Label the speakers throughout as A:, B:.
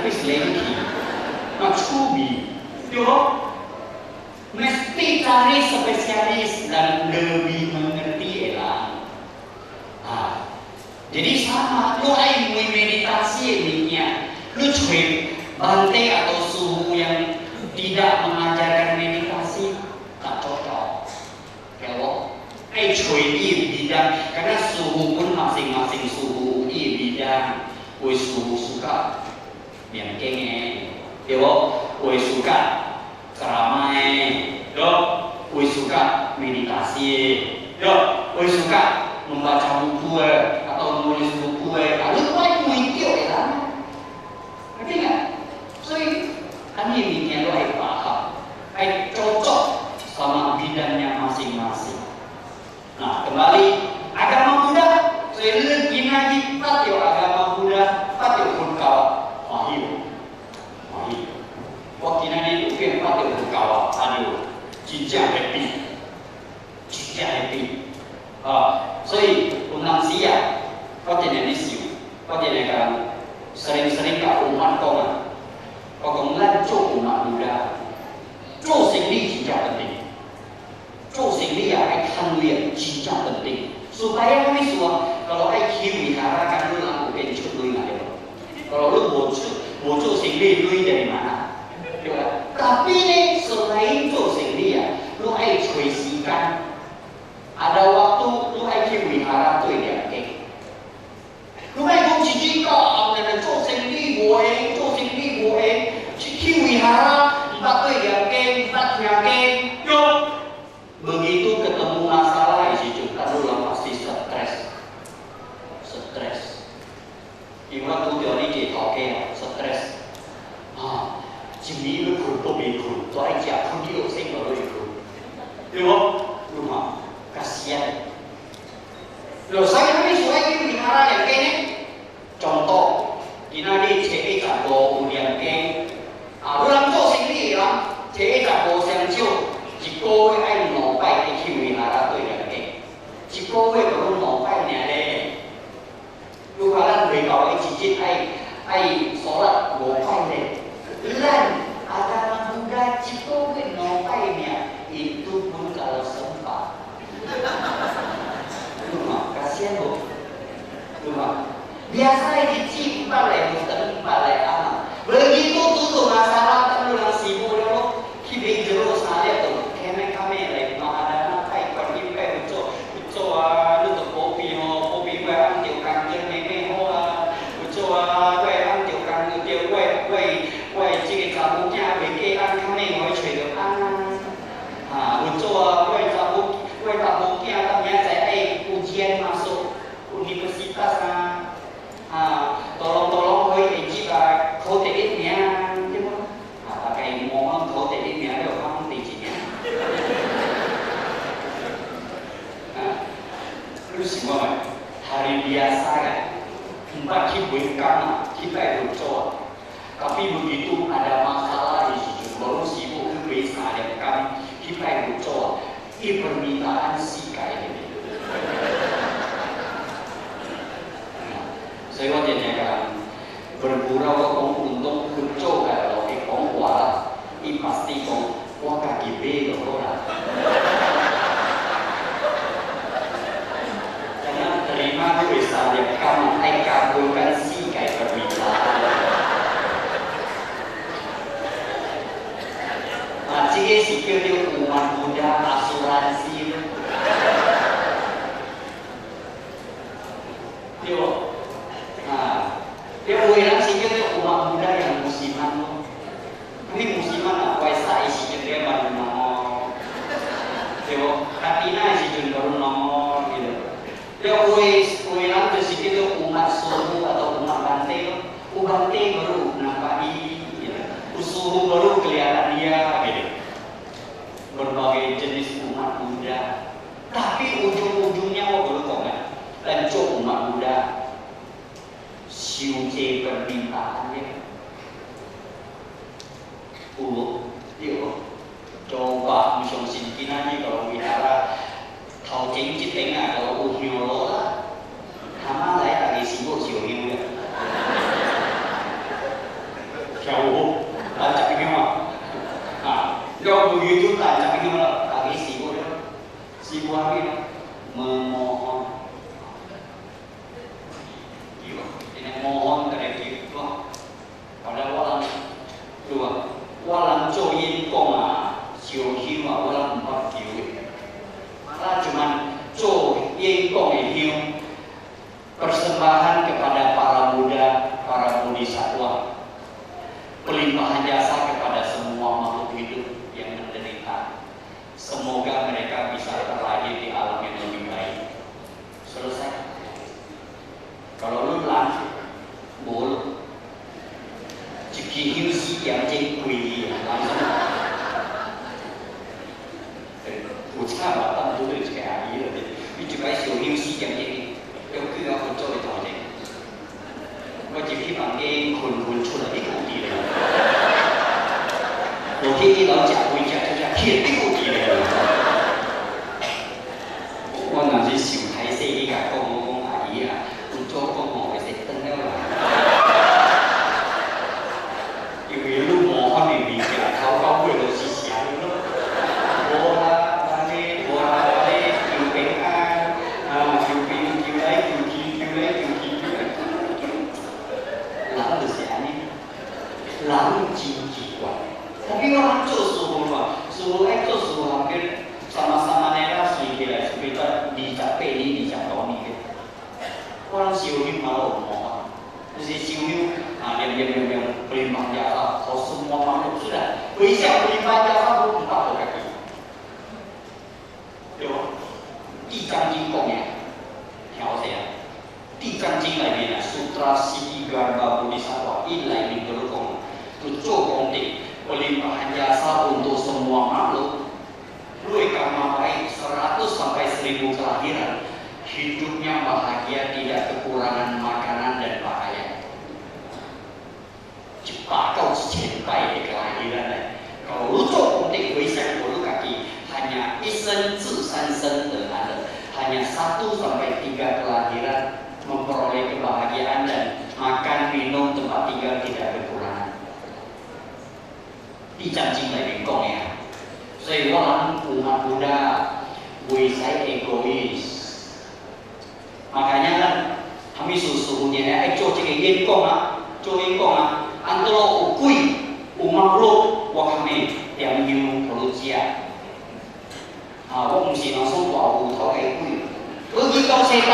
A: wis lengki macubi yo mesti cari spesialis dan lebih mengerti elang. Jadi sama lu ai meditasi ini lu cuy bante atau suhu yang tidak mengajarkan meditasi tak cocok. Kalau ai cuy di bidang karena suhu pun masing-masing suhu di bidang. Gue suhu suka yang kenge, yo, gue suka keramai, yo, gue suka meditasi, yo, gue suka membaca buku atau menulis buku lalu gue muncul ya ngerti nggak? So ini yang lo paham, cocok sama bidangnya masing-masing. Nah kembali agama Buddha, saya lebih lagi patio agama Buddha, patio pun kau mahir. Waktu ini itu kan patio pun kau, aduh, jinjang happy. So unang siya, pati na nisyo, pati na kan sering-sering ka umat ko nga, pagkong lancho umat muda, cho singli jinjang penting, cho singli ya ay hanlian jinjang penting, supaya kami semua kalau ay kiwihara kan lu lang pencut lu nga yun, kalau lu boco singli lu dari mana, tapi nih selain cho singli ya, lu ay choisikan. Ada waktu lu ai kiwihara tuh ya kek. Lu ai kong cici kau dengan cok sendiri gue, kiwihara empat tuh ya kek, empat ya kek. Yo, begitu ketemu masalah isi juga lu lah pasti stres. Iwan tuh jadi dia oke stres. Jadi lu bertobi tuh aja pun dia sing baru itu. Yo, rumah. Kasihan. Loh saya ini suai kiwihara yang kene. Contoh, ina di CE jago ulian ke. Ulang to sini ya, CE jago sang jiu. Jiko we ai no pai ke kiwihara tu yang ke. Jiko we baru no pai ni ale. Lu kalan we kau ai cicit ai solat go pai le. Lan agama Buddha jiko we no pai ni itu pun kalau sempat. Rumah, kasihan bu. Rumah. Biasa dicip balai, bukan balai anak. Begitu tutup masalah kan lu sibuk lo. Kibe jero saya tuh. Kene kami lagi ada kai pergi pe uco lu tuh kopi gue ambil kangen meme uco gue ambil kangen dia gue cik kamunya beke kami mau cuy uco gue tak mungkin akan saya ujian masuk universitas tolong eji kau tekniknya pakai ngomong kau tekniknya ada orang tejinya terus semua hari biasa kan tempat kita itu coba tapi begitu ada masalah di situ baru sibuk kebiasaan kita itu coba permintaan si kayak ini. Saya wajahnya kan bergurau kong untung kuco kalau kong kuala, pasti kong kaki be orang. Jangan terima tulisan yang kamu kabulkan si kayak permintaan. Jika sikir dia umat Buddha asuransi yo, dia ulang sikir dia umat Buddha yang musiman ini musiman apa saya sikir dia baru nomor yo, katina sikir baru nomor gitu dia ulang tuh sikir dia umat suhu atau umat bante baru nampak gitu suhu baru kelihatan dia gitu berbagai jenis umat Buddha, tapi ujung-ujungnya baru komen lanjut umat Buddha siuce permintaannya dia coba misong sinkinanya kalau wihara tahu cengcit tengah kalau uhyolo lah sama saya lagi sibuk siuhiu ya Yengkong Hiu, persembahan kepada para muda, para mudi satwa, pelimpahan jasa kepada semua makhluk hidup yang menderita. Semoga mereka bisa terlahir di alam yang lebih baik. Selesai. Kalau lu lang, bol, jeki hiu si yang jeng kui langsung. 我差把当都对这个阿姨了的，你就该小休息点点，要佢要去做嘅台嘅，我自己房間困出嚟呢個啲嚟，我天天老食會食出食天呢個啲嚟，我嗱是小睇死呢個講阿姨啊，唔做講我嘅食燈了啦，因為路冇可能變嘅，頭高會到是成咯，我啦。人真奇怪，tapi orang 做師傅嘛，師傅愛做師傅，佢sama-sama呢隨起來，隨到28年、29年嘅，我人燒香嘛都冇啊，就是燒香啊，念不靈放假啦，好semua makhluk sudah，為啥不靈放假啦都唔打我家己，對吧？地藏經講嘅，條寫啊，地藏經裏面啊，Sutra Siddhigarbha Bodhisattva ini裏面都講。Tujuh konti pelimpahan jasa untuk semua makhluk, luwih karma baik 100 sampai 1000 kelahiran, hidupnya bahagia, tidak kekurangan makanan dan pakaian. Cepat kau cintai di kelahiran. Kalau lu做konti wisan lu kaki hanya 一生至3生得安乐， hanya 1 sampai 3 kelahiran memperoleh kebahagiaan dan makan minum tempat tinggal tidak kekurangan. 地藏經裏面講嘅，所以我諗umat Buddha wisai egois. Makanya kan kami sesungguhnya做這個員工啊，做員工啊，antara 有鬼有馬路，我kami點樣投資啊？啊，我唔是那種保護頭嘅鬼，我遇到setan。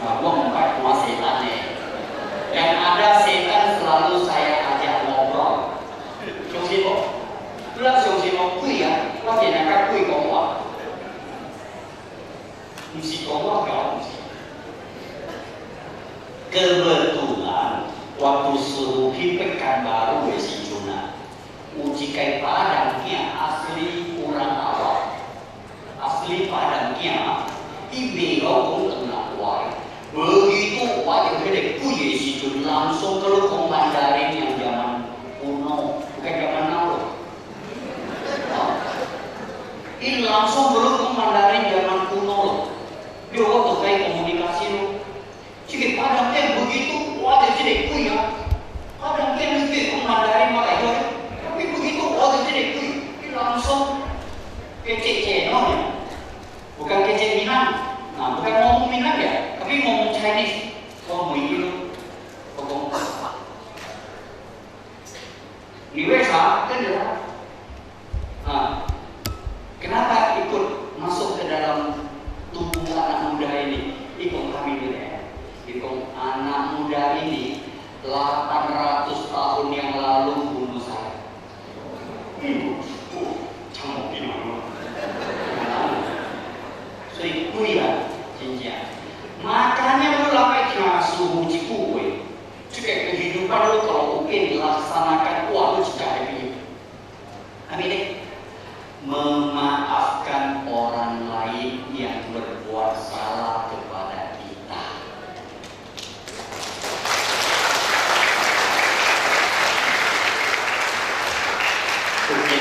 A: 啊，我唔係看setan嘅。 Yang ada setan selalu saya ajak ngobrol. Song si mo, lah song si mo kui ya,我見人家kui講話，唔是講話搞唔是。Kebetulan waktu suruh Pekanbaru di Sijuna, uji kai padangnya asli orang awam, asli padangnya ibu kau tengah kuai. Begitu wajah gede kuye Sijun langsung ke lukung Mandarin yang zaman kuno, bukan zaman now. Ini langsung ke lukung Mandarin zaman kuno loh. Dia waktu kayak komunikasi loh. Jika padangnya begitu wajah gede kuye, padangnya lebih ke Mandarin malah itu. Tapi begitu wajah gede kuye, ini langsung kecek no, bukan kecek Minang. Nah, bukan ngomong Minang ya, tapi ngomong Chinese. Ngomong itu, ngomong apa? Ni wesa, kan dia. Nah, kenapa ikut masuk ke dalam tubuh anak muda ini? Ikut kami dulu ya. Ikut anak muda ini 800 tahun yang lalu bunuh saya. Canggung gimana? 所以贵啊，真正。Makanya lu lapai suhu cikukwe. Juga kehidupan lu kalau mungkin dilaksanakan, wah lu juga happy. Amin deh. Memaafkan orang lain yang berbuat salah kepada kita. Oke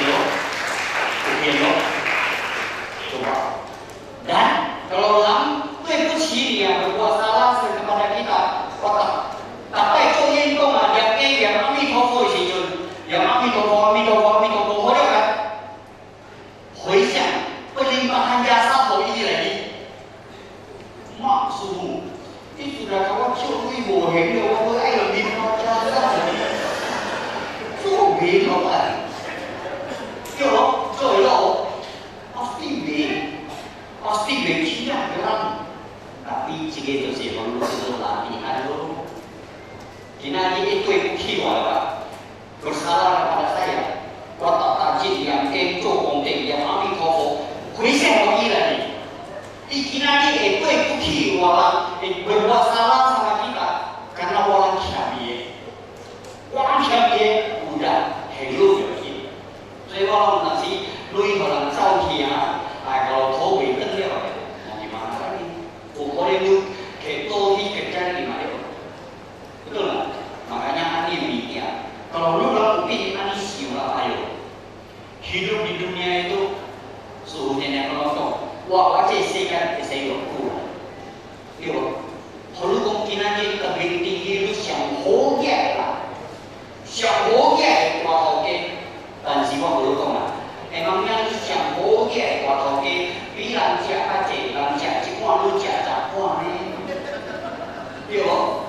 A: lo. Coba. Dan kalau orang itu yang berbuat salah kepada kita, otak. Tapi itu yang kau ada yang kami tahu sih, yang kami tahu kan. Hujan, pelimpahan jasa kau ini lagi. Maksudmu, itu sudah kawan curi bohong dia, orang air lebih macam apa? Curi kawan. Yo, berbuat salah sama kita karena orang kiabi. Orang kiabi udah hello begini. Jadi orang nanti lui orang jauh kia, kalau tahu betul dia mau gimana lagi? Pokoknya lu keto di kerja di mana? Betul nggak? Makanya ani mikir. Kalau lu lakuin ani siapa ayo? Hidup di dunia itu suhunya yang melontok. Wah, wajah saya kurang. Yo, kalau kemungkinan dia tebing tinggi lu siang hoge lah, siang hoge kuat hoge, dan siapa belum tahu lah. Emangnya lu siang hoge kuat hoge, bilang siapa je, bilang siapa je, kuat lu siapa kuat ni? Yo,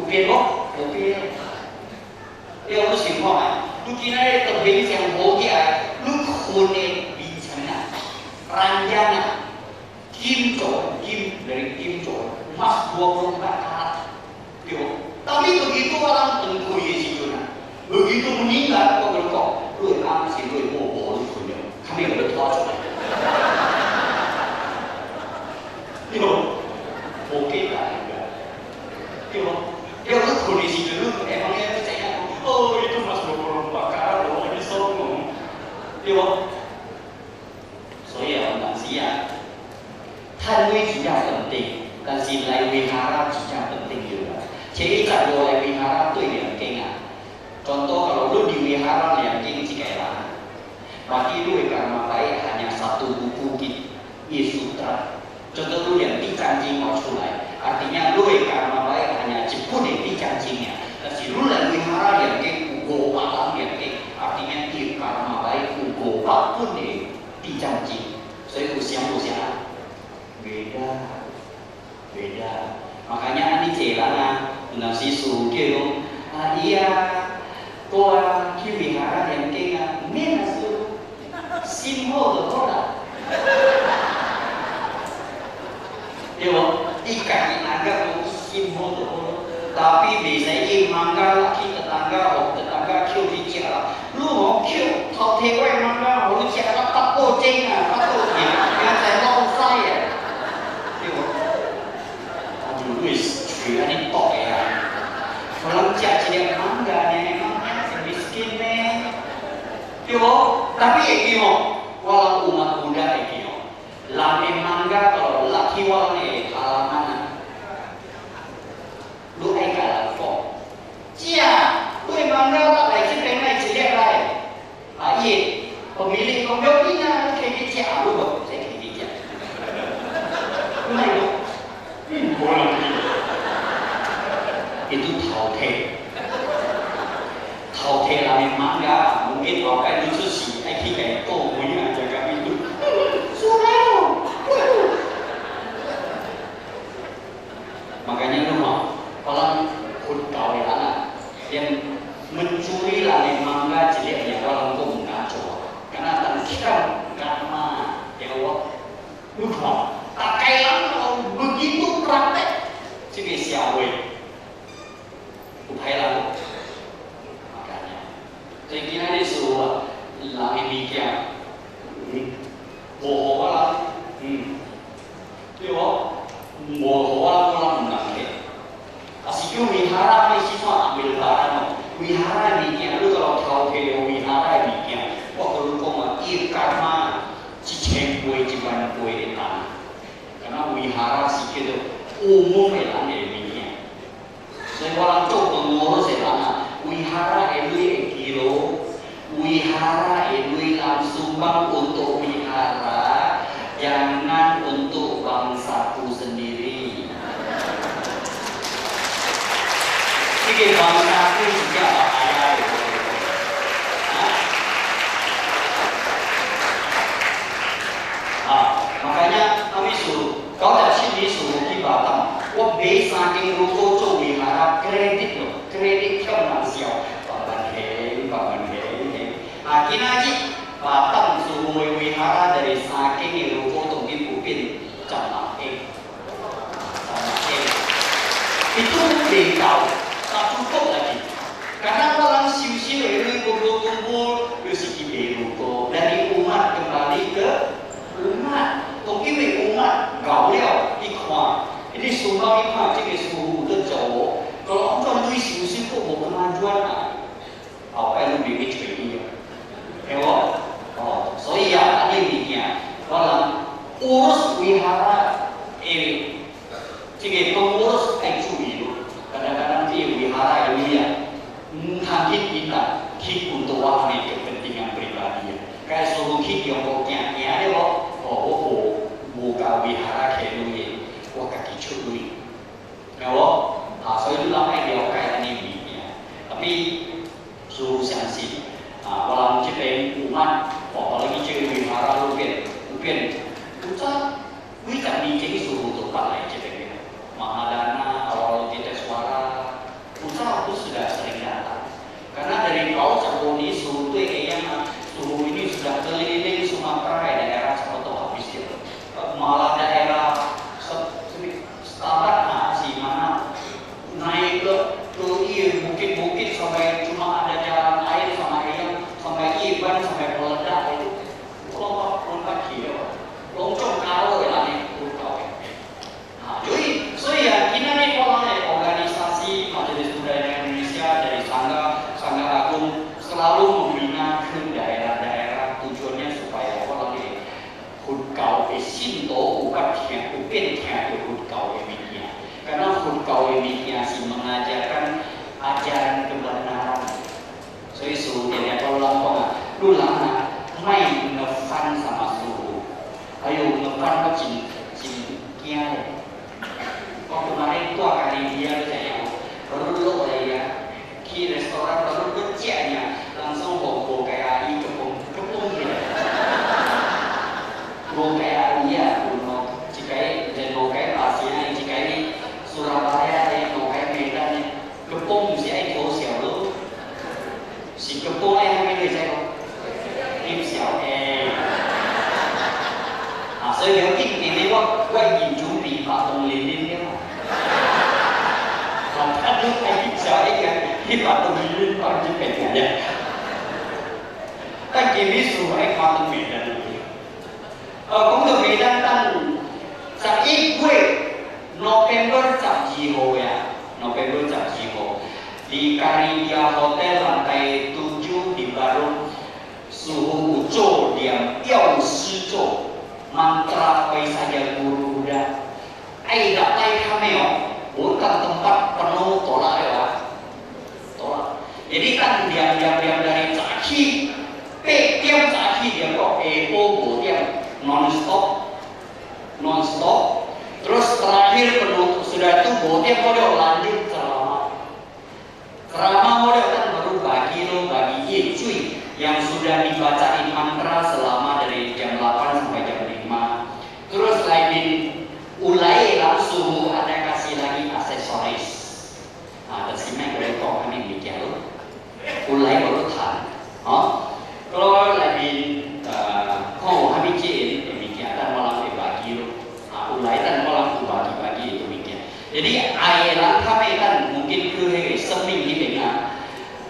A: upin lo, upin. Yo, lu siapa? Lu kira dia tebing siang hoge, lu kuning bicara, ranjangan. Kim dari Kim Jong emas 24 karat. Tapi begitu orang tengku Yesus begitu meninggal kok berkok, lu am si lu mau boleh punya, kami udah tahu. Oke kan? Lu kondisi dulu emangnya percaya? Oh itu mas 24 karat loh, ini sombong. So ya, orang siap. 探威比较稳定，但是来维哈拉比较稳定juga. Jadi kalau来维哈拉对两间啊，contoh kalau lu di wihara yang king Cikaela, berarti lu karena baik hanya satu buku Sutra. Contoh lu yang di Canjing mau mulai, artinya lu karena baik hanya jepun yang di Canjingnya. Tapi lu la wihara yang king ugo malam yang king, artinya karena baik ugo pun di Canjing. So usia beda. Makanya ani celana dengan sisu kilo, iya, kau kiwihara yang kenga, mana su, simbol doa. Ikan naga mau simbol doa, tapi biasanya mangga laki tetangga kau bicara, lu mau kau tahu teguai mangga, lu cakap tak poceng yang saya mau saya. Ini tok ya. Kalau cak mangga ni memang miskin ni. Tapi walau umat Buddha lame mangga kalau laki walau ni halaman. Lu ai kalah kok. Cia, lu mangga tak lagi pengen jelek lagi. Iya, pemilik komodinya kayak cia lu saya kayak cia. Mana? Boleh. Itu taute lame mangga mungkin orang itu sih kayak kau punya jaga itu sudah makanya rumah kalau kau anak yang mencuri lame mangga jeleknya kalau kau mengaco karena tak kita karena lupa tak kayak kalau begitu praktek jadi siapa upaya lalu makanya saya kira ini semua lagi mikir bohong lah bohong lah orang menangkap asyik wihara ni semua ambil barang wihara mikir lu kalau tahu ke wihara mikir waktu lu koma karma ciceng kue ciban kue di tanah karena wihara sih itu umum lah ni saya orang tu pengurus saya wihara elui kilo, wihara elui langsung bang untuk wihara, jangan untuk bangsaku sendiri. Jadi bangsaku juga bahaya. Makanya kami suruh, kau dah sini suruh di Batam. Wah, saking ruko tu wihara kredit loh, kredit finansial. Bapak heng. Akhirnya aja Batam suruh wihara dari saking ruko tunggu pupin jangan itu bengkau, tak cukup lagi. Karena orang siu-siu itu kumpul-kumpul, sedikit ruko dari umat kembali ke umat. Tunggu umat, kau lihat ikhwan. Ini suhu mau ini这个suhu udah jauh. Kalau orang duit suhu kok mau kemajuan ah, apa yang lebih kecil ini? Ewa, oh, so iya ada ini kalau urus wihara,这个pengurus爱注意咯。kadang-kadang dia wihara ini ya, mungkin kita untuk wahai kepentingan pribadi. Kayak suruh kita yang pokoknya ada kok, buka wihara kayak dulu, wah kaki cuy. Kalau, so itu lama dia kayak ini ya. Tapi suruh sanksi, kalau kita umat, apalagi cewek wihara lu mungkin, kita di jadi suruh untuk palai kita Mahadana awal kita suara, usaha itu sudah sering datang. Karena dari kau caboni suruh itu yang suruh ini sudah keliling Sumatera daerah Sokoto habis itu. Malah daerah Stabat si mana naik ke bukit-bukit sampai cuma ada jalan air sama ayam sampai iban sampai meledak itu lompat kilo loncong karo ya nih kau. Nah jadi ya kita nih kalau organisasi Majelis Budaya Indonesia dari Sangga Agung selalu membina ke daerah-daerah tujuannya supaya orang ini hudkau esinto bukan hudkau emilia. Karena hudkau emilia sih mengajarkan ajaran kebenaran. So isu dia kalau lampau lu lama main ngefan sama suhu. Ayo ngefan kok kia deh. Kok kemarin itu akan dia saya baru dulu ya di restoran baru kecilnya langsung bawa kayak kepung gitu. Bawa kayak iya, jika dan bawa kayak Asia, jika ini Surabaya, bawa kayak Medan, kepung si itu siapa si kepung yang ini saya tim siapa所以有啲你我嚴重地發動你呢啲嘛，他都係小一嘅，啲發動你呢發展平嘅啫，但係呢數係發動未得嘅。講到未得11月 November 12 號呀 ，November 12 號di Karibia Hotel lantai 7 di Bandung suhu ujo yang 吊丝座。mantra baik saja guru Buddha. Dapat kami bukan tempat penuh tolak ya, tolak. Jadi kan diam dari Zaki, tiap Zaki dia kok dia non stop. Terus terakhir penutup sudah itu dia mau lanjut ceramah mau kan baru bagi cuy yang sudah dibacain mantra selama dari jam 8 sampai jam 5. Terus lagi ulai langsung ada kasih lagi aksesoris. Nah, tersimak boleh kok kami bicara. Ulai baru tan. Kalau lagi kau kami cek demikian dan malam dibagi. Ulai dan malam bagi itu demikian. Jadi airan kami kan mungkin ke seming ini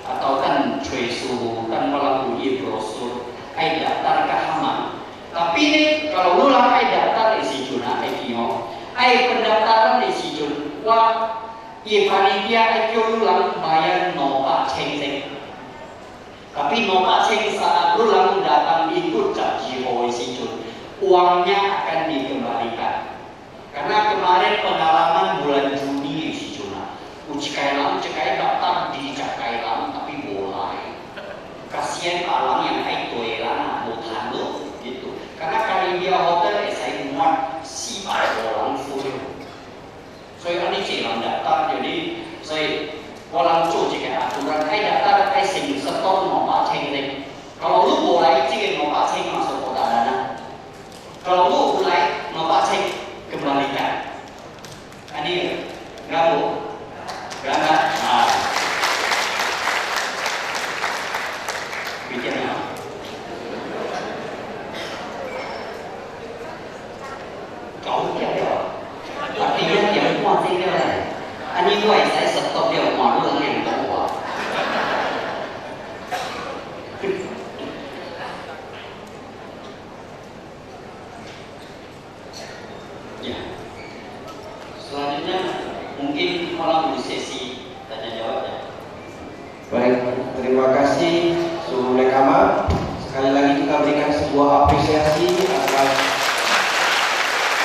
A: atau kan cuy suhu kan melalui brosur daftar ke Haman. Tapi ini kalau ulang daftar di sijuna kio, pendaftaran di sijun wah panitia ulang bayar nopa ceng. Tapi nopa ceng saat ulang datang ikut janji di sijun, uangnya akan dikembalikan. Karena kemarin pengalaman bulan Juni di sijuna, cekai daftar di cekai tapi boleh. Kasihan alam yang itu elang bukan lo gitu. Karena Karibia Hotel saya muat si orang full. Saya ini celang daftar jadi saya orang cuci jika aturan daftar sing setor nomor ceng. Kalau lu boleh cek nomor ceng masuk kota dana. Kalau lu boleh nomor ceng kembalikan. Ini nggak bu, nggak. Bicara. Kau dia artinya yang kuat dia. Ini gue saya stop dia malu dengan yang tahu.
B: Guru Lekama. Sekali lagi kita berikan sebuah apresiasi atas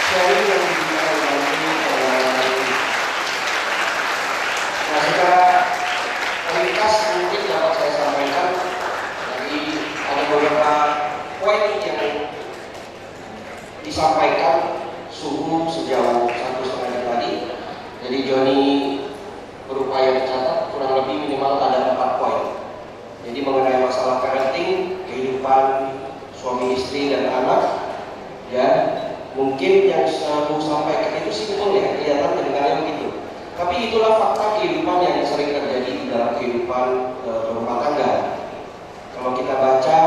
B: sharing yang diberikan oleh. Nah, secara ringkas mungkin dapat saya sampaikan, jadi ada beberapa poin yang disampaikan suhu sejauh 1,5 jam tadi. Jadi Joni berupaya mencatat kurang lebih minimal ada 4 poin. Jadi mengenai masalah parenting, kehidupan suami istri dan anak, ya mungkin yang selalu sampaikan itu simpel ya, kelihatan kedengarannya begitu. Tapi itulah fakta kehidupan yang sering terjadi di dalam kehidupan rumah tangga. Kalau kita baca,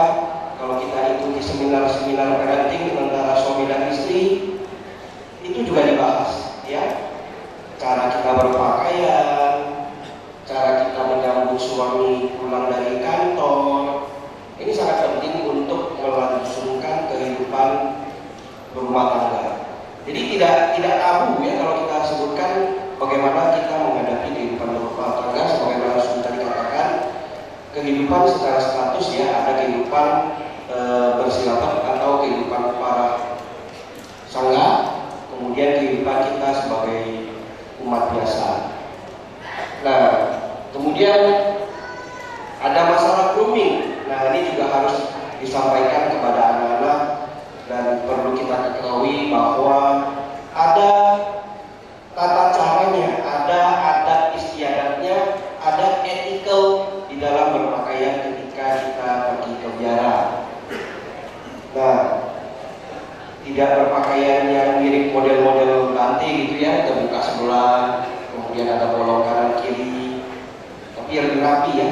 B: kalau kita ikuti seminar-seminar parenting antara suami dan istri, itu juga dibahas, ya. Cara kita berpakaian, cara kita menyambut suami pulang dari kantor, ini sangat penting untuk melangsungkan kehidupan berumah tangga. Jadi tidak tabu ya kalau kita sebutkan bagaimana kita menghadapi kehidupan berumah tangga, sebagaimana sudah tadi katakan, kehidupan secara status ya, ada kehidupan bersilabat atau kehidupan para sangga, kemudian kehidupan kita sebagai umat biasa. Nah, kemudian ada masalah grooming. Nah, ini juga harus disampaikan kepada anak-anak dan perlu kita ketahui bahwa ada tata caranya, ada adat istiadatnya, ada etikal di dalam berpakaian ketika kita pergi ke biara. Nah, tidak berpakaian yang mirip model-model lantai gitu ya, terbuka sebelah, kemudian ada bolong kanan kiri, tapi yang lebih rapi ya.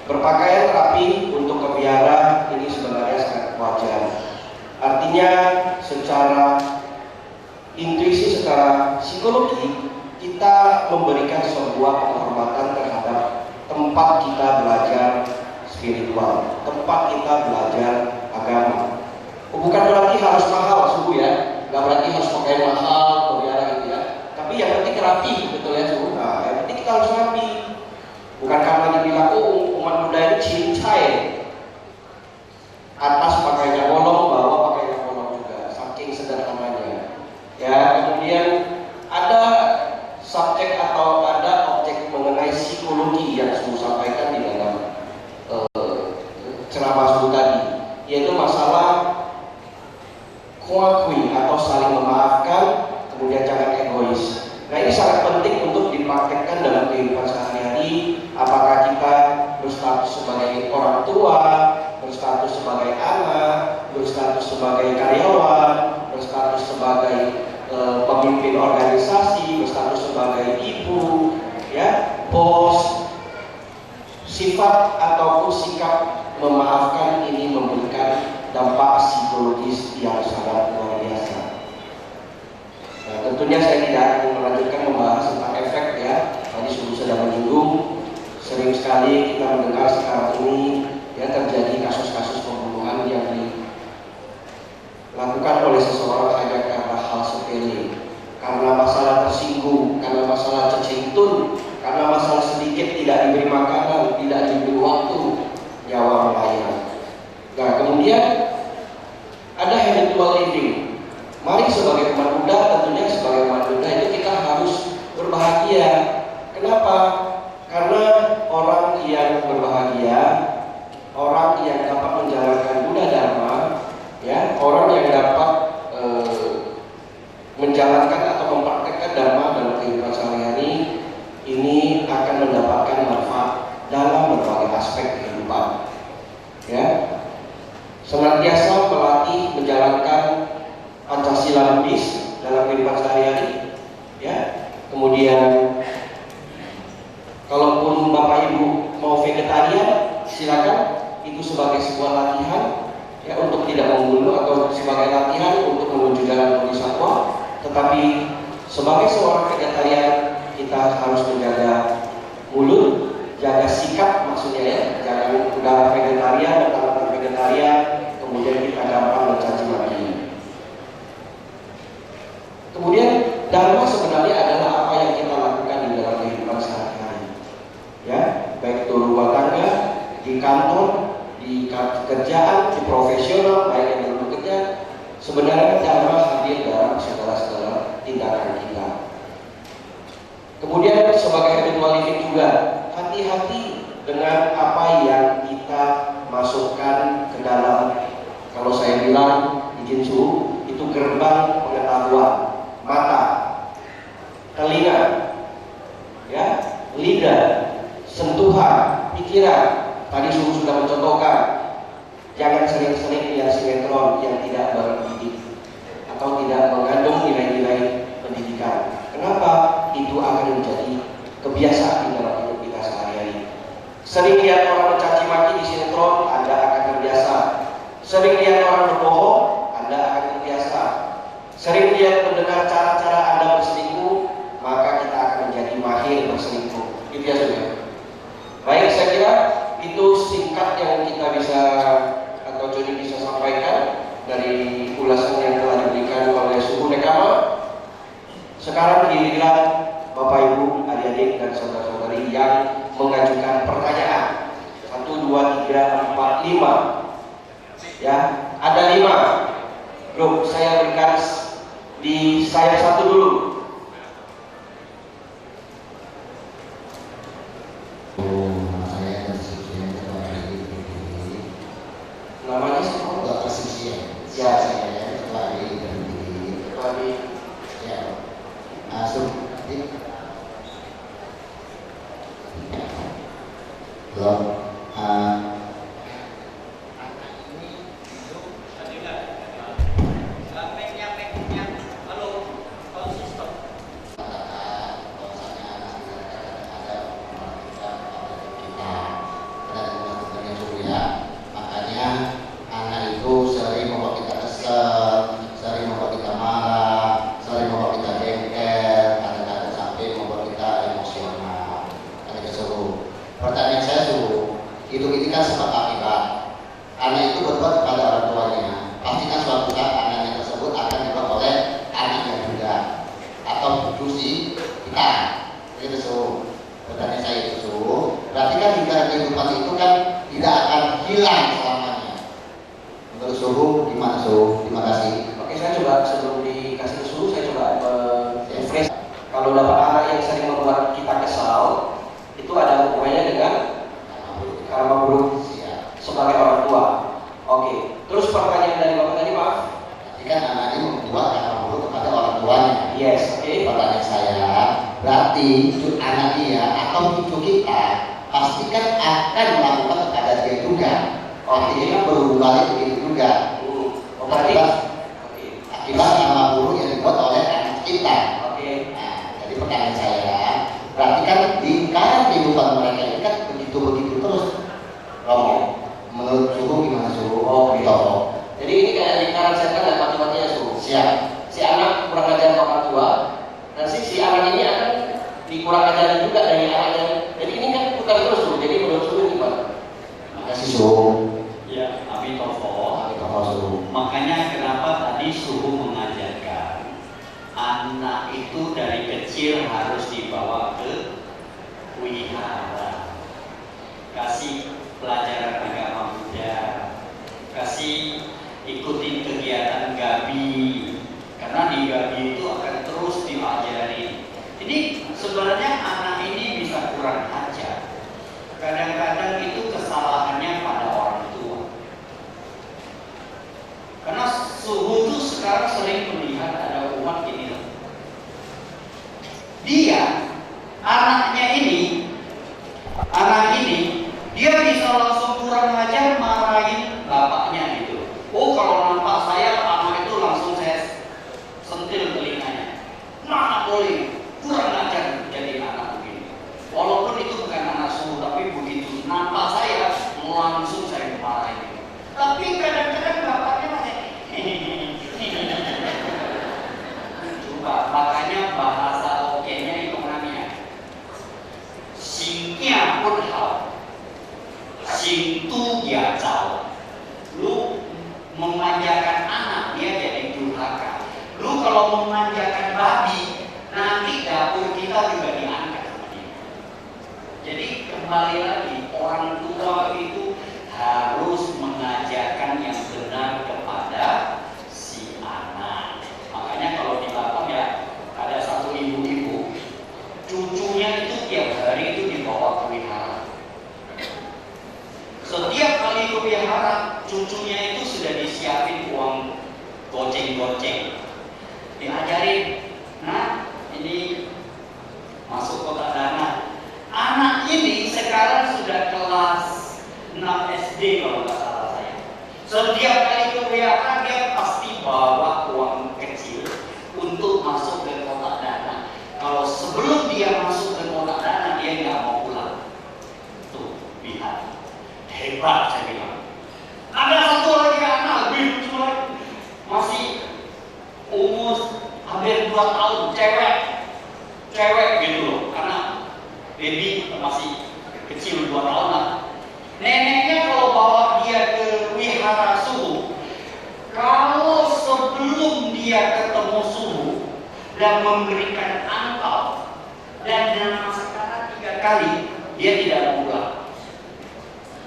B: Berpakaian rapi untuk ke biara ini sebenarnya sangat wajar. Artinya secara intuisi, secara psikologi, kita memberikan sebuah penghormatan terhadap tempat kita belajar spiritual, tempat kita belajar agama. Bukan berarti harus mahal suhu ya, nggak berarti harus pakai mahal ke biara gitu ya. Tapi yang penting rapi, betul ya suhu. Nah, yang penting kita harus rapi. Bukan karena dibilang umat Buddha ini cincai, atas pakainya bolong, bawah pakainya bolong juga, saking sederhananya. Ya, kemudian ada subjek atau ada objek mengenai psikologi yang saya sampaikan di dalam ceramah suhu tadi, yaitu masalah kuakui atau saling memaafkan, kemudian jangan egois. Nah, ini sangat penting untuk dipraktekkan dalam kehidupan sehari-hari. Apakah kita berstatus sebagai orang tua, berstatus sebagai anak, berstatus sebagai karyawan, berstatus sebagai pemimpin organisasi, berstatus sebagai ibu, ya, bos. Sifat ataupun sikap memaafkan ini memberikan dampak psikologis yang sangat luar biasa. Nah, tentunya saya tidak akan melanjutkan membahas tentang efek ya. Tadi sudah menyinggung, sering sekali kita mendengar sekarang ini ya terjadi kasus-kasus pembunuhan yang dilakukan oleh seseorang hanya karena hal sepele, karena masalah tersinggung, karena masalah cecintun, karena masalah sedikit tidak diberi makanan, tidak diberi waktu, nyawa melayang. Nah, kemudian ada habitual living. Mari sebagai umat Buddha, tentunya sebagai umat Buddha itu kita harus berbahagia. Kenapa? Karena orang yang berbahagia, orang yang dapat menjalankan Buddha Dharma, ya, orang yang dapat menjalankan atau mempraktekkan Dharma dalam kehidupan sehari-hari, ini akan mendapatkan manfaat dalam berbagai aspek kehidupan. Ya, senantiasa melatih menjalankan Pancasila Buddhis dalam kehidupan sehari-hari, ya. Kemudian kalaupun Bapak Ibu mau vegetarian, silakan, itu sebagai sebuah latihan ya untuk tidak membunuh atau sebagai latihan untuk menuju jalan bodhisattva. Tetapi sebagai seorang vegetarian kita harus menjaga mulut, jaga sikap maksudnya ya, jangan udah vegetarian dan vegetarian kemudian kita gampang mencaci maki. Kemudian Dharma sebenarnya adalah apa yang kita lakukan di dalam kehidupan sehari-hari, ya, baik itu rumah tangga, di kantor, di Sebenarnya dharma hadir dalam segala tindakan kita. Kemudian sebagai habitual living juga, hati-hati dengan apa yang kita masukkan ke dalam. Kalau saya bilang izin suhu itu gerbang pengetahuan, mata, telinga, ya, lidah, sentuhan, pikiran. Tadi suhu sudah mencontohkan, jangan sering-sering lihat sinetron yang tidak berdidik atau tidak mengandung nilai-nilai pendidikan. Kenapa? Itu akan menjadi kebiasaan di dalam hidup kita sehari-hari. Sering lihat orang mencaci maki di sinetron, Anda akan terbiasa. Sering lihat orang berbohong, Anda akan terbiasa. Sering lihat mendengar cara-cara Anda berselingkuh, maka kita akan menjadi mahir berselingkuh. Itu ya saudara. Baik, saya kira itu singkat yang kita bisa atau Joni bisa sampaikan dari ulasan yang telah diberikan oleh Suhu Nekama. Sekarang giliran Bapak Ibu, adik-adik dan saudara-saudari yang mengajukan pertanyaan. 1, 2, 3, 4, 5. Ya, ada 5 grup. Saya berikan di saya satu dulu. Namanya siapa?
C: Dr. Sisian.
B: Ya,
C: Saya ketua di ya. Masuk. Belum. Ini kan sebab akibat. Anak itu berbuat kepada orang tuanya. Pastikan suatu saat anaknya tersebut akan dibuat oleh anaknya juga atau cuci kita. Itu pertanyaan saya itu. Berarti kan hingga kehidupan itu kan tidak akan hilang selamanya. Menurut Suhu gimana Suhu? Terima kasih.
B: Oke, saya coba sebelum dikasih ke Suhu, saya coba refresh. Kalau dapat anak yang sering membuat kita kesal, itu ada hubungannya dengan karma buruk sebagai orang tua. Oke. Terus pertanyaan dari Bapak tadi, maaf.
C: Jika anak ini membuat karma buruk kepada orang tuanya.
B: Yes. Oke.
C: Pertanyaan saya, berarti anak dia atau cucu kita pastikan akan melakukan kepada dia juga. Artinya berubah balik begitu juga.
B: Berarti
C: akibat karma buruk yang dibuat oleh anak kita.
B: Oke.
C: Nah, jadi pertanyaan saya, berarti kan di kehidupan mereka ini kan begitu terus. Menurut Suhu gimana Suhu?
B: Oh,
C: gitu.
B: Jadi ini kayak lingkaran setan dan mati-matinya Suhu.
C: Siap.
B: Si anak kurang ajar orang tua, dan si anak ini akan dikurang ajarin juga dari anaknya. Jadi ini kan putar terus Suhu. Jadi menurut Suhu gimana?
C: Makasih Suhu.
A: Ya, Abitovo.
C: Suhu.
A: Makanya kenapa tadi Suhu mengajarkan anak itu dari kecil harus dibawa ke wihara, kasih pelajaran agama Buddha, kasih ikutin kegiatan Gabi, karena di Gabi itu akan terus diajari. Jadi sebenarnya anak ini bisa kurang ajar. Kadang-kadang itu kesalahannya pada orang tua. Karena Suhu itu sekarang sering melihat ada umat ini. Dia, anaknya ini, dia bisa langsung kurang ajar marahin bapaknya gitu. Oh, kalau nampak saya anak itu langsung saya sentil telinganya. Mana boleh kurang ajar jadi anak begini. Walaupun itu bukan anak Suhu, tapi begitu nampak saya langsung saya marahin. Tapi kadang-kadang bapaknya masih coba, makanya bahasa oke-nya itu namanya Xingya pun hao, Xing tu ya cao. Lu memanjakan anak dia jadi durhaka. Lu kalau memanjakan babi, nanti dapur kita juga diangkat sama dia. Jadi kembali lagi, orang tua itu harus mengajarkan yang benar kepada si anak. goceng-goceng. Diajarin, nah ini masuk kotak dana. Anak ini sekarang sudah kelas 6 SD kalau nggak salah saya. Setiap kali ke WA dia pasti bawa uang kecil untuk masuk ke kotak dana. Kalau sebelum dia masuk ke kotak dana dia nggak mau pulang. Tuh, lihat, hebat saya bilang. Ada satu lagi anak lebih lucu lagi, masih umur hampir 2 tahun, cewek gitu loh, karena baby masih kecil 2 tahun lah. Neneknya kalau bawa dia ke wihara suhu, kalau sebelum dia ketemu suhu dan memberikan angpau dan dengan masakan 3 kali, dia tidak mau pulang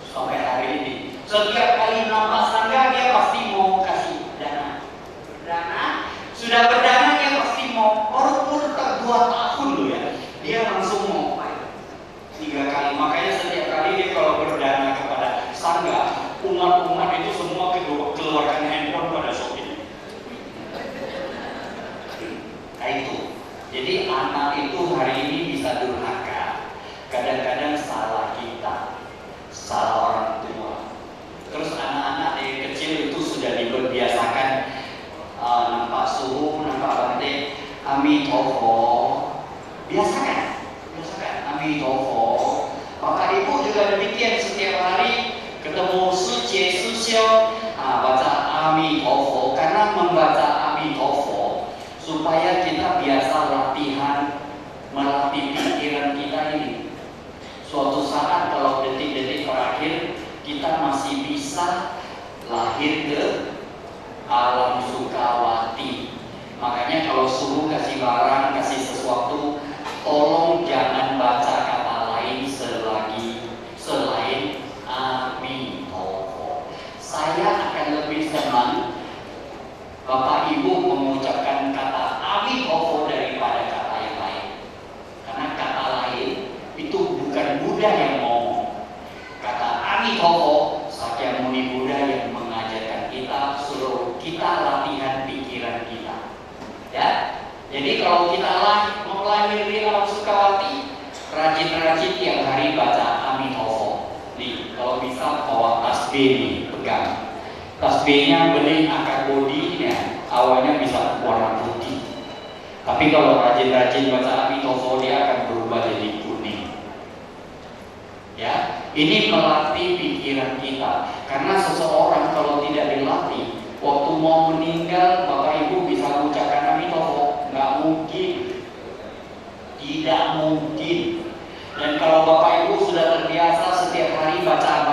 A: sampai hari ini. Setiap kali nampak sangga dia pasti mau kasih dana. Sudah berdana dia pasti mau. Baru tak 2 tahun loh ya, dia langsung mau 3 kali. Makanya setiap kali dia kalau berdana kepada sangga, umat-umat itu semua keluarkan handphone pada sopir. Nah itu. Jadi anak itu hari ini bisa durhaka. Kadang-kadang salah kita, salah orang tua. Terus anak-anak dari kecil itu sudah dibiasakan nampak suhu, nampak bante, Amitofo. Biasakan Amitofo. Bapak ibu juga demikian, setiap hari ketemu suci, susyo, baca Amitofo. Karena membaca Amitofo supaya kita biasa latihan, melatih pikiran kita ini. Suatu saat kalau detik-detik terakhir kita masih bisa lahir ke alam sukawati. Makanya kalau suruh kasih barang, kasih sesuatu, tolong jangan baca kata lain selain Amitofo. Saya akan lebih senang Bapak Ibu mengucapkan kata Amitofo daripada kata yang lain. Karena kata lain itu bukan Buddha yang ngomong. Kata Amitofo, Sakyamuni Buddha yang mengajarkan kita, suruh kita latihan pikiran kita. Ya, jadi kalau kita mau lahir di alam sukawati, rajin-rajin tiap hari baca Amitofo. Nih, kalau bisa bawa tasbih nih, pegang. Tasbihnya benih akar bodinya, awalnya bisa warna putih. Tapi kalau rajin-rajin baca Amitofo, dia akan berubah jadi kuning. Ya, ini melatih pikiran kita. Karena seseorang kalau tidak dilatih, waktu mau meninggal, Bapak Ibu bisa mengucapkan Amitofo, nggak mungkin, tidak mungkin. Dan kalau Bapak Ibu sudah terbiasa setiap hari baca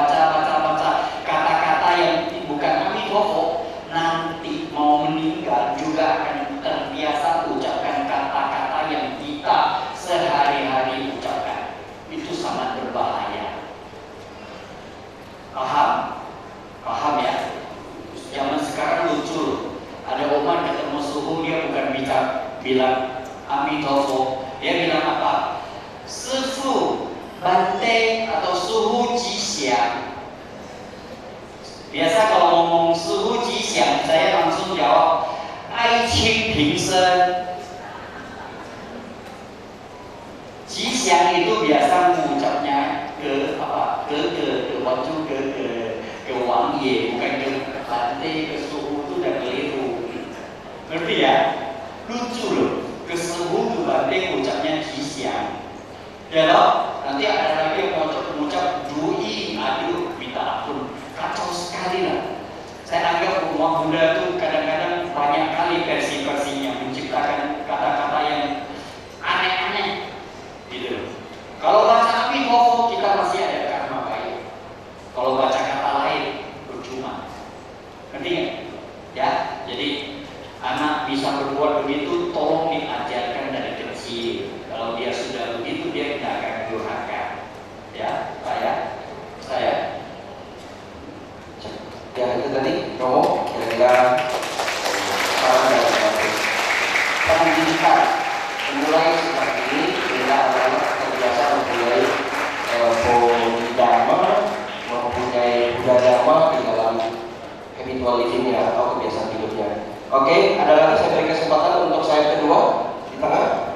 A: kata-kata yang bukan Amitofo, nanti mau meninggal juga akan terbiasa ucapkan kata-kata yang kita sehari-hari ucapkan. Itu sangat berbahaya. Paham ya? Zaman sekarang lucu, ada umat ketemu suhu, dia bukan bilang Amitofo, dia bilang apa? Sifu, bante atau suhu jisiang. Biasa kalau ngomong suhu jisiang, saya langsung jawab Ai Qing Ping Shen. Jisiang itu biasa mengucapnya ke waktu ke Wang Ye, bukan ke bante, ke suhu itu udah keliru. Ngerti ya? Lucu loh, ke suhu ke bante ucapnya jisiang. Ya loh, nanti ada lagi yang mengucap dui, aduh, minta ampun, kacau sekali lah. Saya anggap umat Buddha itu kadang-kadang banyak kali versi-versinya menciptakan kata-kata yang aneh-aneh, gitu. Kalau baca Amitofo kita masih ada karma baik. Kalau baca kata lain percuma. Ngerti nggak? Ya, jadi anak bisa berbuat begitu, tolong diajarkan dari kecil. Kalau dia sudah begitu, dia tidak akan durhaka. Ya, saya.
B: Ya itu tadi Romo kira-kira saran dari Bapak. Pendidikan mulai seperti ini bila anak-anak terbiasa mempunyai Bodhidharma, mempunyai Buddha Dharma di dalam habitual living-nya atau kebiasaan hidupnya. Oke, ada lagi saya beri kesempatan untuk slide kedua di tengah.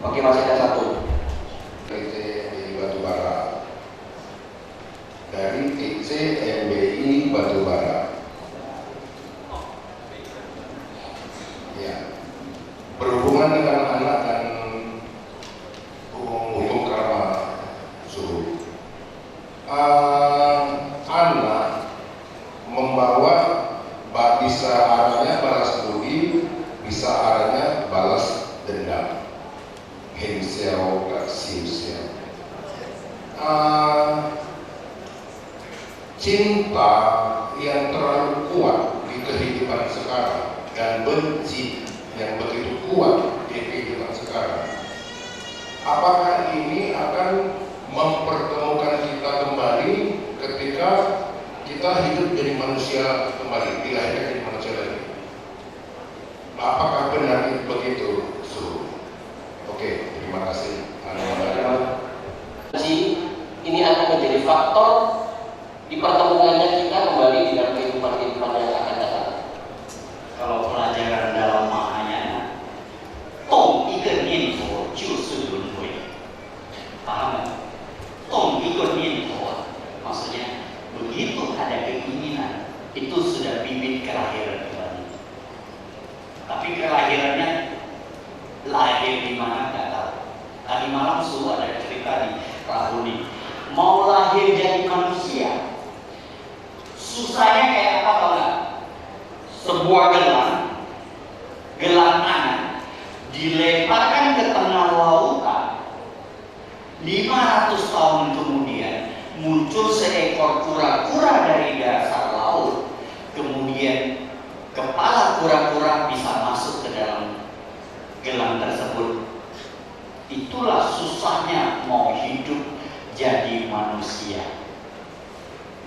B: Oke, masih ada satu.
D: PT MBI Batubara. Dari TC MBI Batubara. Ya. Berhubungan dengan anak dan hukum karma suhu. Anak membawa bisa arahnya balas budi, bisa arahnya balas dendam. Hemsel gak simsel. Cinta yang terlalu kuat di kehidupan sekarang dan benci yang begitu kuat di kehidupan sekarang, apakah ini akan mempertemukan kita kembali ketika kita hidup jadi manusia kembali, dilahirkan jadi manusia lagi? Apakah benar begitu? Oke, terima kasih.
B: Ini akan menjadi faktor dipertemukannya kita kembali di dalam kehidupan yang akan datang.
A: Kalau pelajaran dalam Mahayana, Tong ikan niantou jiushi lunhui. Paham? Tong ikan niantou maksudnya begitu ada keinginan, itu sudah bibit kelahiran kembali. Tapi kelahirannya lahir di mana nggak tahu. Tadi malam suruh ada cerita di Rahuni, mau lahir jadi manusia, susahnya kayak apa tau nggak? Sebuah gelang anak dilemparkan ke tengah lautan. 500 tahun kemudian muncul seekor kura-kura dari dasar laut. Kemudian kepala kura-kura bisa masuk ke dalam gelang tersebut. Itulah susahnya mau hidup jadi manusia.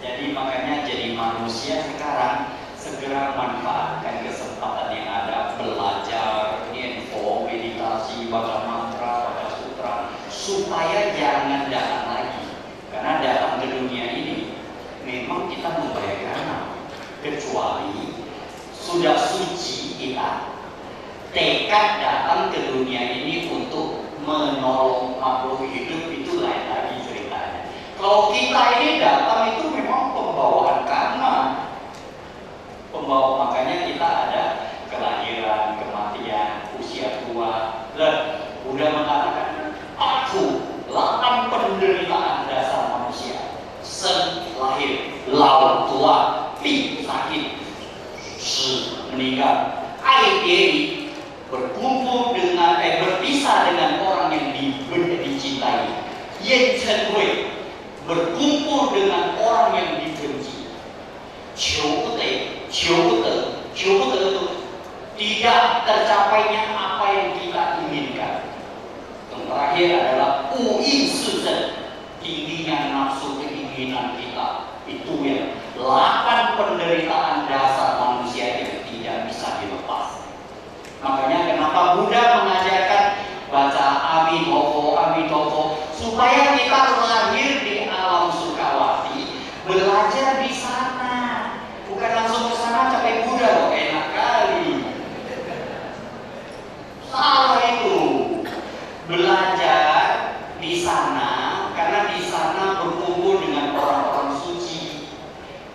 A: Jadi makanya jadi manusia sekarang segera manfaatkan kesempatan yang ada, belajar, info, meditasi, baca mantra, baca sutra, supaya jangan datang lagi. Karena datang ke dunia ini memang kita membayar karena, kecuali sudah suci kita, tekad datang ke dunia ini untuk menolong makhluk hidup, itu lain lagi ceritanya. Kalau kita ini datang itu memang pembawaan karma. Makanya kita ada kelahiran, kematian, usia tua. Dan udah mengatakan aku 8 penderitaan dasar manusia. Sen lahir, lau tua, pi sakit, si meninggal, ai diri berkumpul dengan berpisah dengan orang yang dicintai, yen chen hui berkumpul dengan orang yang dibenci. Qiu de itu tidak tercapainya apa yang kita inginkan. Yang terakhir adalah wu yin shi zhen, tingginya nafsu keinginan kita. Itu yang 8 penderitaan dasar manusia yang tidak bisa dilepas. Makanya kenapa Buddha mengajarkan baca Amitabha, supaya kita lahir di alam Sukawati, belajar di sana. Bukan langsung ke sana capai Buddha loh, enak kali. Salah itu. Belajar di sana, karena di sana berkumpul dengan orang-orang suci.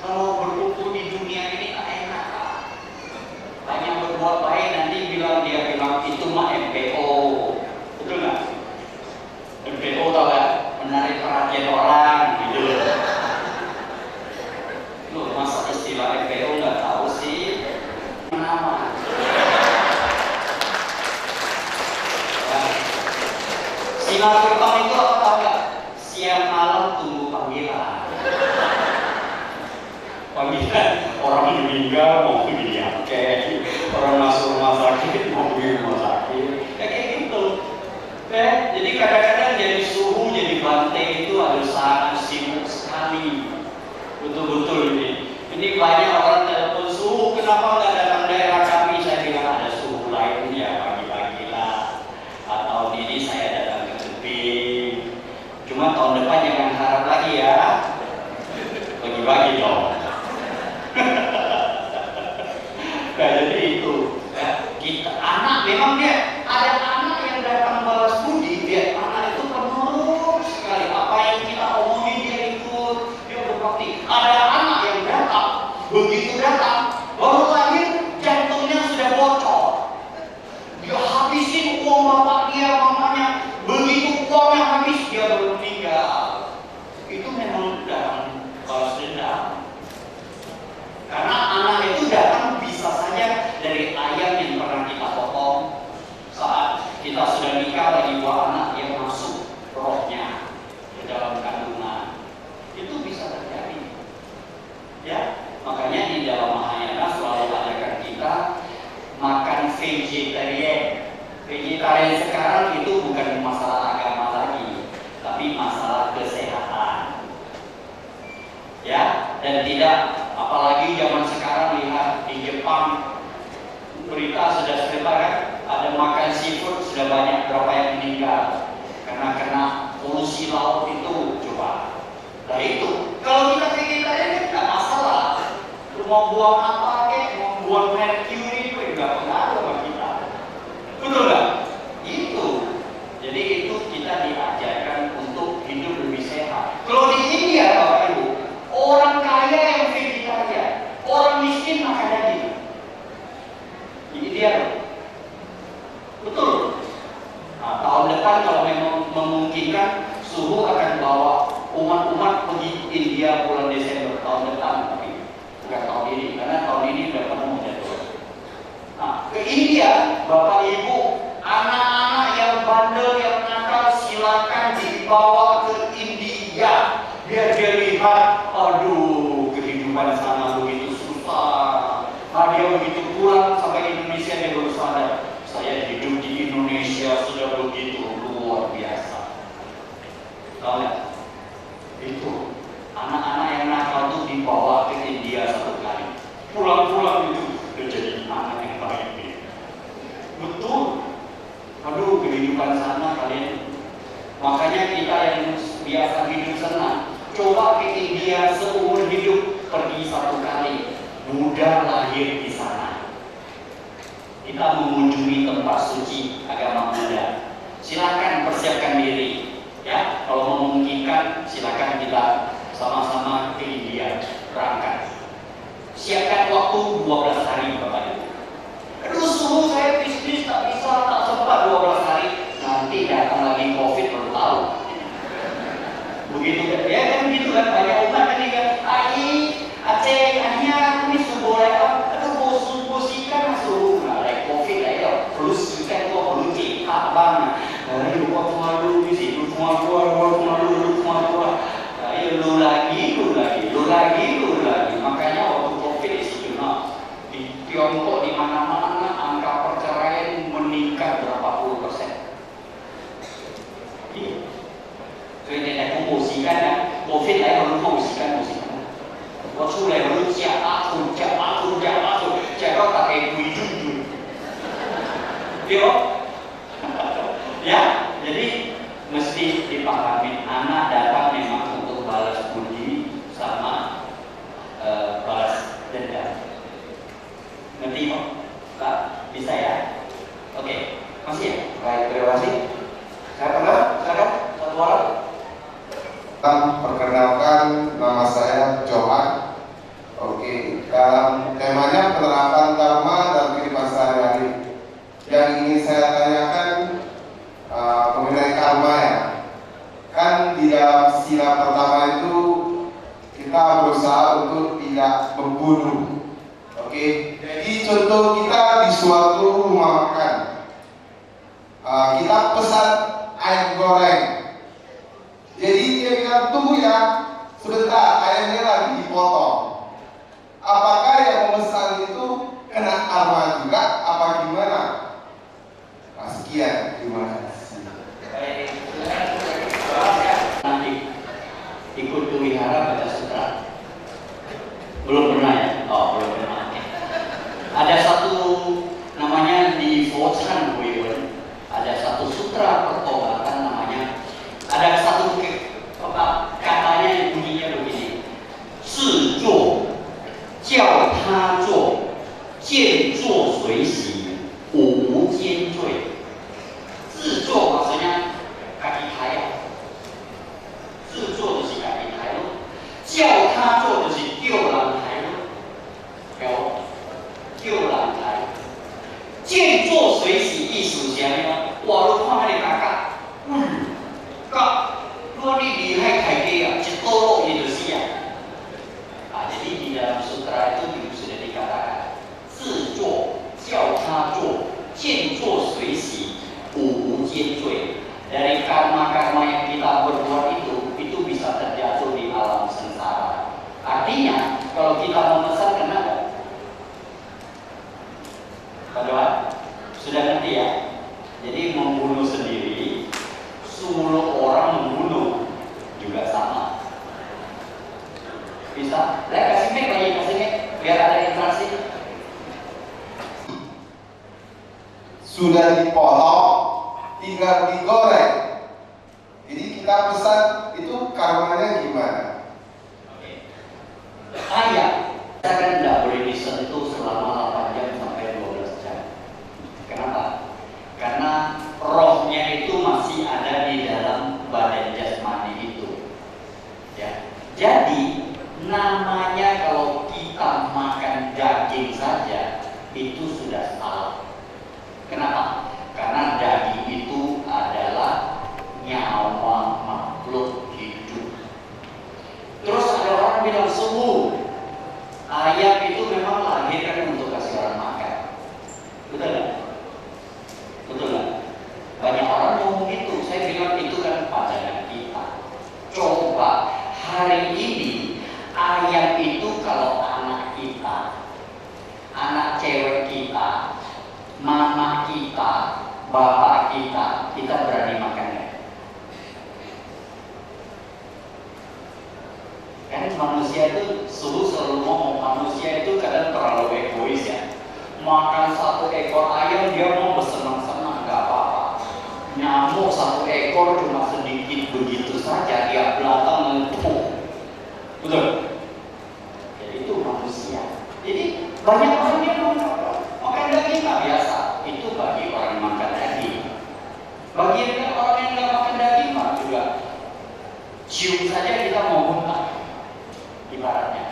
A: Kalau berkumpul di dunia ini tak enak. Banyak berbuat baik nanti dia bilang itu mah MPO. Betul nggak? MPO tau nggak? Menarik perhatian orang gitu. Loh, masa istilah MPO nggak tahu sih? Nama. Silaturahmi itu apa tau nggak? Siang malam tunggu panggilan. Panggilan orang meninggal mau diangkat, orang masuk rumah sakit mau pergi rumah sakit, kayak gitu. Jadi kadang-kadang jadi suhu, jadi bantai itu harus sangat sibuk sekali. Betul-betul ini. Ini banyak orang telepon suhu, kenapa nggak datang daerah kami? Saya bilang ada suhu lain ya, pagi-pagi lah. Atau ini saya datang ke tebing. Cuma tahun depan jangan harap lagi ya. Bagi-bagi dong. Nah, jadi itu memang dia ada anak yang datang balas budi, dia anak itu penurut sekali. Apa yang kita omongin dia ikut, dia berbakti. Ada anak yang datang, begitu datang, baru lahir jantungnya sudah bocor. Dia habisin uang bapak dia, mamanya. Begitu uangnya habis, dia baru meninggal. Itu memang datang balas dendam. Karena anak itu datang bisa saja dari ayam yang pernah kita potong saat kita sudah nikah, lagi dua anak yang masuk rohnya ke dalam kandungan. Itu bisa terjadi. Ya, makanya di dalam Mahayana selalu ajarkan kita makan vegetarian. Vegetarian sekarang itu bukan masalah agama lagi, tapi masalah kesehatan. Ya, dan tidak, apalagi zaman sekarang lihat di Jepang berita sudah sebar kan, ada makan seafood sudah banyak berapa yang meninggal karena kena polusi laut itu. Coba, nah itu kalau kita vegetarian kan nggak masalah. Lu mau buang apa kek, mau buang mercury itu nggak pengaruh sama kita, betul nggak? Itu, jadi itu kita diajarkan untuk hidup lebih sehat. Kalau di India Bapak Ibu, orang kaya yang vegetarian, orang miskin makan daging. Ini dia, betul. Nah, tahun depan kalau memang memungkinkan, Suhu akan bawa umat-umat pergi India bulan Desember tahun depan, tapi bukan tahun ini, karena tahun ini sudah penuh jadwal. Nah, ke India, Bapak Ibu, anak-anak yang bandel, yang nakal, silakan dibawa ke India. Biar dia lihat, aduh, kehidupan sana begitu susah. Nah, dia begitu pulang sampai Indonesia, dia baru sadar, saya hidup di Indonesia sudah begitu luar biasa. Tahu nggak? Itu anak-anak yang nakal itu dibawa ke India satu kali. Pulang-pulang itu udah jadi anak yang baik. Betul. Aduh, kehidupan sana kalian. Makanya kita yang biasa hidup senang, coba ke India seumur hidup pergi satu kali, mudah lahir di sana. Kita mengunjungi tempat suci agama Buddha. Silakan persiapkan diri, ya. Kalau memungkinkan, silakan kita sama-sama ke India berangkat. Siapkan waktu 12 hari, Bapak Ibu. Aduh, Suhu, saya bisnis tak bisa, tak sempat 12 hari. Nanti datang lagi COVID baru tahu. Begitu kan? Ya kan begitu kan, banyak umat kan ini kan, Aceh, hanya ini boleh apa? Aduh, bos ikan masuk, nah, like COVID lah ya, terus ikan kok lucu, abang, dari lupa kemalu di situ, kemalu, lu lagi, makanya waktu COVID di situ, nah, di Tiongkok di mana-mana angka perceraian meningkat berapa puluh persen. Iya. 所以你嚟講冇時間啊，冇飛嚟我都冇時間。我出嚟我都食阿兔，就到大家攰住，對不？Ya, jadi mesti dipahami anak datang memang untuk balas budi sama balas dendam. Ngerti kok? Pak, bisa ya? Oke, masih ya?
B: Baik, terima kasih. Saya pernah, silakan satu orang.
E: Perkenalkan, nama saya Johan. Oke, temanya penerapan dharma dalam kehidupan sehari-hari. Yang ingin saya tanyakan mengenai karma ya. Kan di dalam sila pertama itu kita berusaha untuk tidak membunuh. Oke, jadi contoh kita di suatu rumah makan, kita pesan ayam goreng. Jadi dia bilang, tunggu ya, sebentar, ayamnya lagi dipotong. Apakah yang memesan itu kena karma juga, apa gimana? Nah, sekian, terima kasih.
A: Nanti ikut wihara baca sutra. Belum pernah ya? Oh, belum pernah. Ada satu namanya di Vochan, ada satu sutra pertobatan namanya. Ada satu katanya yang bunyinya begini: 自作，叫他做，见作随喜。术是安尼哦，哇！你看迄个kakak，甲，我你厉害开价啊，一倒落伊就死啊！jadi di dalam sutra itu sudah dikatakan 自作教他作，见作随喜，五无间罪。Dari karma-karma yang kita berbuat itu bisa terjatuh di alam sengsara. Artinya, kalau kita memesan kenapa? Padahal sudah ngerti ya. Jadi membunuh sendiri, suruh orang membunuh juga sama. Bisa? Saya kasih mic lagi, kasih mic biar ada interaksi.
E: Sudah dipotong, tinggal digoreng. Jadi kita pesan itu karmanya gimana?
A: Ayam, saya kan tidak boleh disentuh selama 8 jam sampai 12 jam. Kenapa? Karena rohnya itu masih ada di dalam badan jasmani itu. Ya. Jadi namanya kalau kita makan daging saja itu sudah salah. Kenapa? Karena daging itu adalah nyawa makhluk hidup. Terus ada orang bilang suhu, ayam itu memang lahir kan untuk kasih orang makan. Betul nggak? Betul nggak? Banyak orang ngomong itu. Saya bilang itu kan pandangan kita. Coba hari ini ayam itu kalau anak kita, anak cewek kita, mama kita, bapak kita berani makannya. Kan manusia itu suhu selalu ngomong, manusia itu kadang terlalu egois ya. Makan 1 ekor ayam dia mau bersenang-senang, nggak apa-apa. Nyamuk 1 ekor cuma sedikit begitu saja dia belakang empuk. Betul? Jadi itu manusia. Jadi banyak orang yang makan daging nggak biasa. Itu bagi orang yang makan daging. Bagi orang yang nggak makan daging mah juga cium saja kita mau muntah. Ibaratnya.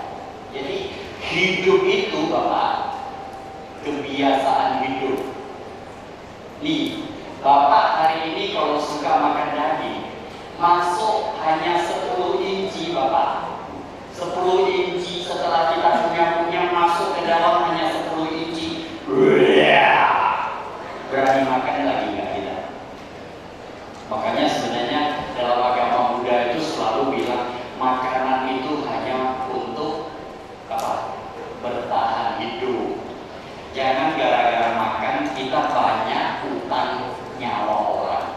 A: Jadi hidup itu Bapak kebiasaan hidup. Nih, Bapak hari ini kalau suka makan daging, masuk hanya 10 inci Bapak. 10 inci setelah kita punya masuk ke dalam hanya 10 inci. Berani makan lagi nggak kita? Makanya sebenarnya dalam agama Buddha itu selalu bilang makanan itu hanya untuk apa? Bertahan hidup. Jangan gara-gara makan kita banyak utang nyawa orang.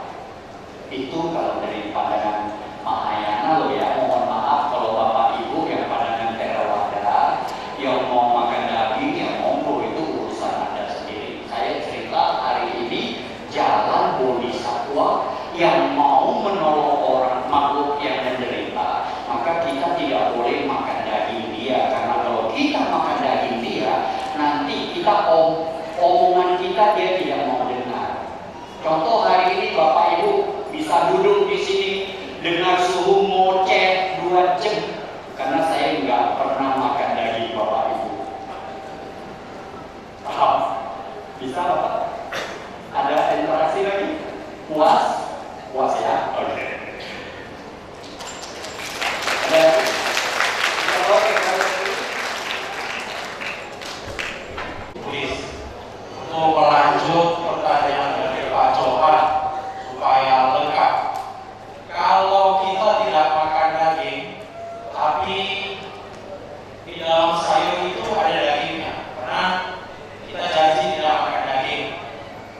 A: Itu kalau dari pandangan Mahayana loh ya. Mohon maaf kalau Bapak Ibu yang pandangan Theravada yang mau makan daging yang monggo itu urusan Anda sendiri. Saya cerita hari ini jalan bodhisattva yang mau menolong orang makhluk yang menderita, maka kita tidak boleh makan daging dia, karena kalau kita makan daging dia, nanti kita omongan kita dia tidak mau dengar. Contoh hari ini Bapak Ibu bisa duduk di sini dengar suhu ngoceh 2 jam, karena saya nggak pernah makan daging Bapak Ibu. Paham? Bisa Bapak? Ada interaksi lagi? Puas? Puas ya? Oke. Ada lagi? Oke,
F: Please, untuk melanjut pertanyaan dari Pak Johan supaya lengkap. Kalau kita tidak makan daging, tapi di dalam sayur itu ada dagingnya, karena kita janji tidak makan daging,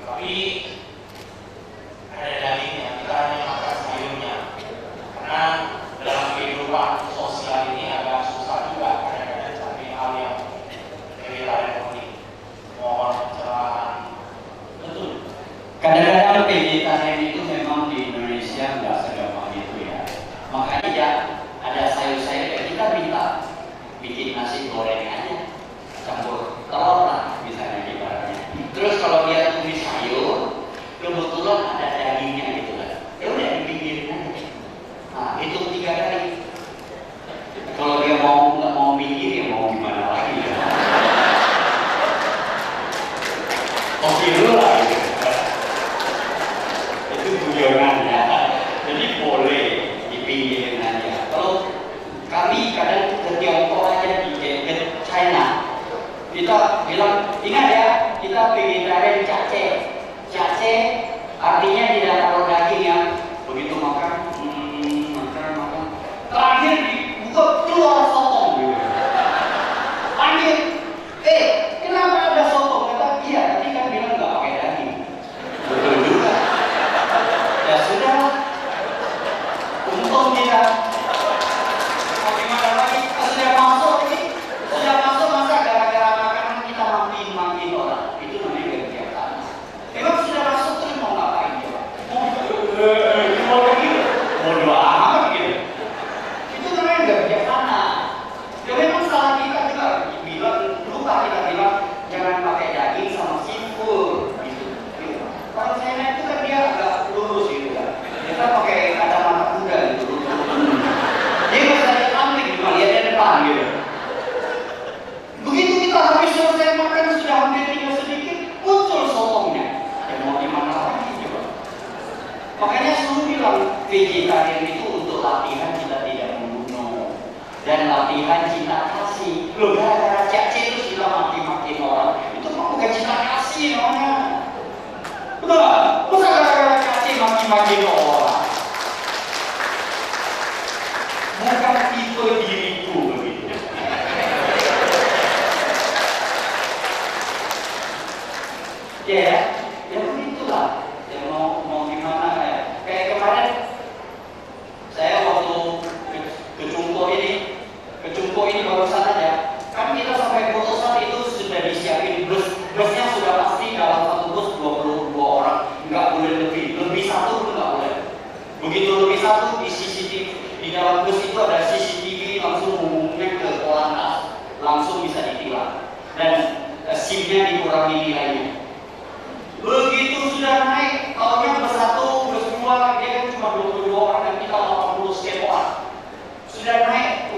F: tapi ada dagingnya, kita hanya makan sayurnya. Karena dalam kehidupan sosial ini agak susah juga kadang-kadang cari hal yang vegetarian. Mohon pencerahan. Betul.
A: Kadang-kadang vegetarian itu memang di Indonesia nggak segampang itu ya. Makanya ya ada sayur-sayur yang kita minta bikin nasi goreng aja, campur telur lah misalnya ibaratnya. Terus kalau dia tumis sayur, kebetulan ada dagingnya gitu kan, ya udah dipikirin aja. Nah, hitung 3 kali. Kalau dia nggak mau mikir ya mau gimana lagi ya? Oke dulu lah gitu. Artinya tidak taruh daging yang begitu makan, makan. Terakhir dibuka keluar sotong gitu. Panggil, kenapa ada sotong? Kata, iya, tadi kan bilang nggak pakai daging. Betul juga. Ya sudah, untung kita. Mau gimana lagi? Sudah masuk masa gara-gara makanan kita makin orang. Itu namanya kegiatan. Memang sudah masuk terus mau ngapain coba? Mau lagi? Mau doa amat gitu. Itu namanya nggak bijaksana. Ya memang salah kita juga lupa kita bilang jangan pakai daging sama seafood gitu. Kalau China itu kan dia agak lurus gitu kan. Kita pakai kacamata kuda gitu. Dia nggak bisa lihat samping cuma lihat dari depan gitu. Begitu kita habis selesai makan sudah hampir tinggal sedikit muncul sotongnya. Ya mau gimana lagi coba? Makanya selalu bilang vegetarian itu untuk latihan kita tidak membunuh dan latihan cinta kasih. Loh, gara-gara caci itu sudah maki-maki orang. Itu mah bukan cinta kasih namanya. Betul nggak? Masa gara-gara caci maki-maki orang? Bukan tipe diriku begitu. Ya begitulah. Ya mau gimana ya? Kayak kemarin saya waktu ke Cungko ini barusan aja. Kan kita sampai Kotosan itu sudah disiapin busnya sudah pasti dalam satu bus 22 orang, nggak boleh lebih satu pun nggak boleh. Begitu lebih satu di CCTV di dalam bus itu ada CCTV langsung hubungnya ke Polantas, langsung bisa ditilang dan SIM-nya dikurangi nilainya. Begitu sudah naik, tahunnya bus 1, bus 2, dia kan cuma 22 orang dan kita 80 sekian orang. Sudah naik,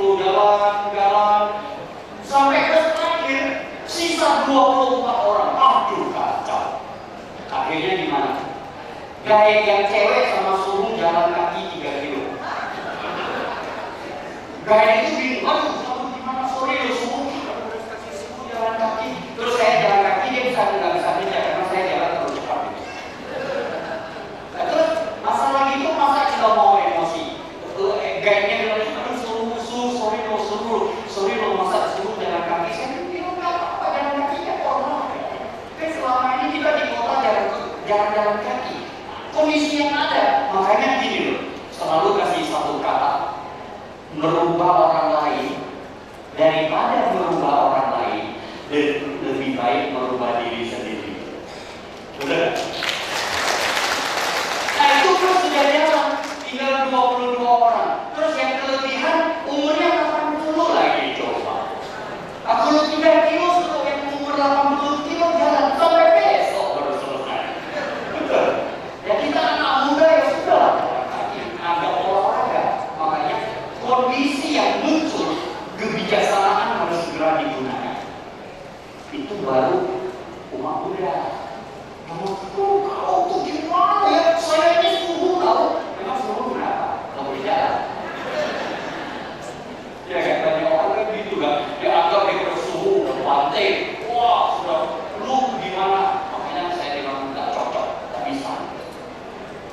A: jalan, sampai bus terakhir, sisa 24 orang. Aduh kacau. Akhirnya gimana? Kayak yang cewek sama suruh jalan kaki 3 kilo. Gaya itu bingung, aduh gimana, sorry lo suruh jalan kaki. Terus saya jalan kaki, dia nggak bisa kerja karena saya jalan terlalu cepat. Terus masalah gitu masa kita mau emosi? Gayanya bilang, aduh sorry lo masa suruh jalan kaki. Saya bilang nggak apa-apa, jalan kakinya normal. Kan selama ini kita di kota jalan kaki. Kondisi yang ada, makanya gini loh, selalu kasih satu kata, merubah orang lain daripada merubah orang lain, lebih baik merubah diri sendiri. Betul? Nah itu kan sudah jalan, tinggal 22 orang. Terus yang kelebihan umurnya 80 lagi coba. Aku lu 3 kilo, suruh yang umur 80 kilo jalan sampai besok baru selesai. Betul? Ya kita anak muda ya sudah, agak olahraga. Makanya kondisi yang muncul, kebijaksanaan harus segera digunakan. Itu baru umat muda. Kalau tuh gimana ya? Saya ini suhu tahu. Memang suhu berapa? Kalau boleh jalan. Ya kan banyak orang kan gitu kan. Dia anggap dia bersuhu, pantai. Wah sudah lu gimana? Makanya saya bilang nggak cocok, nggak bisa.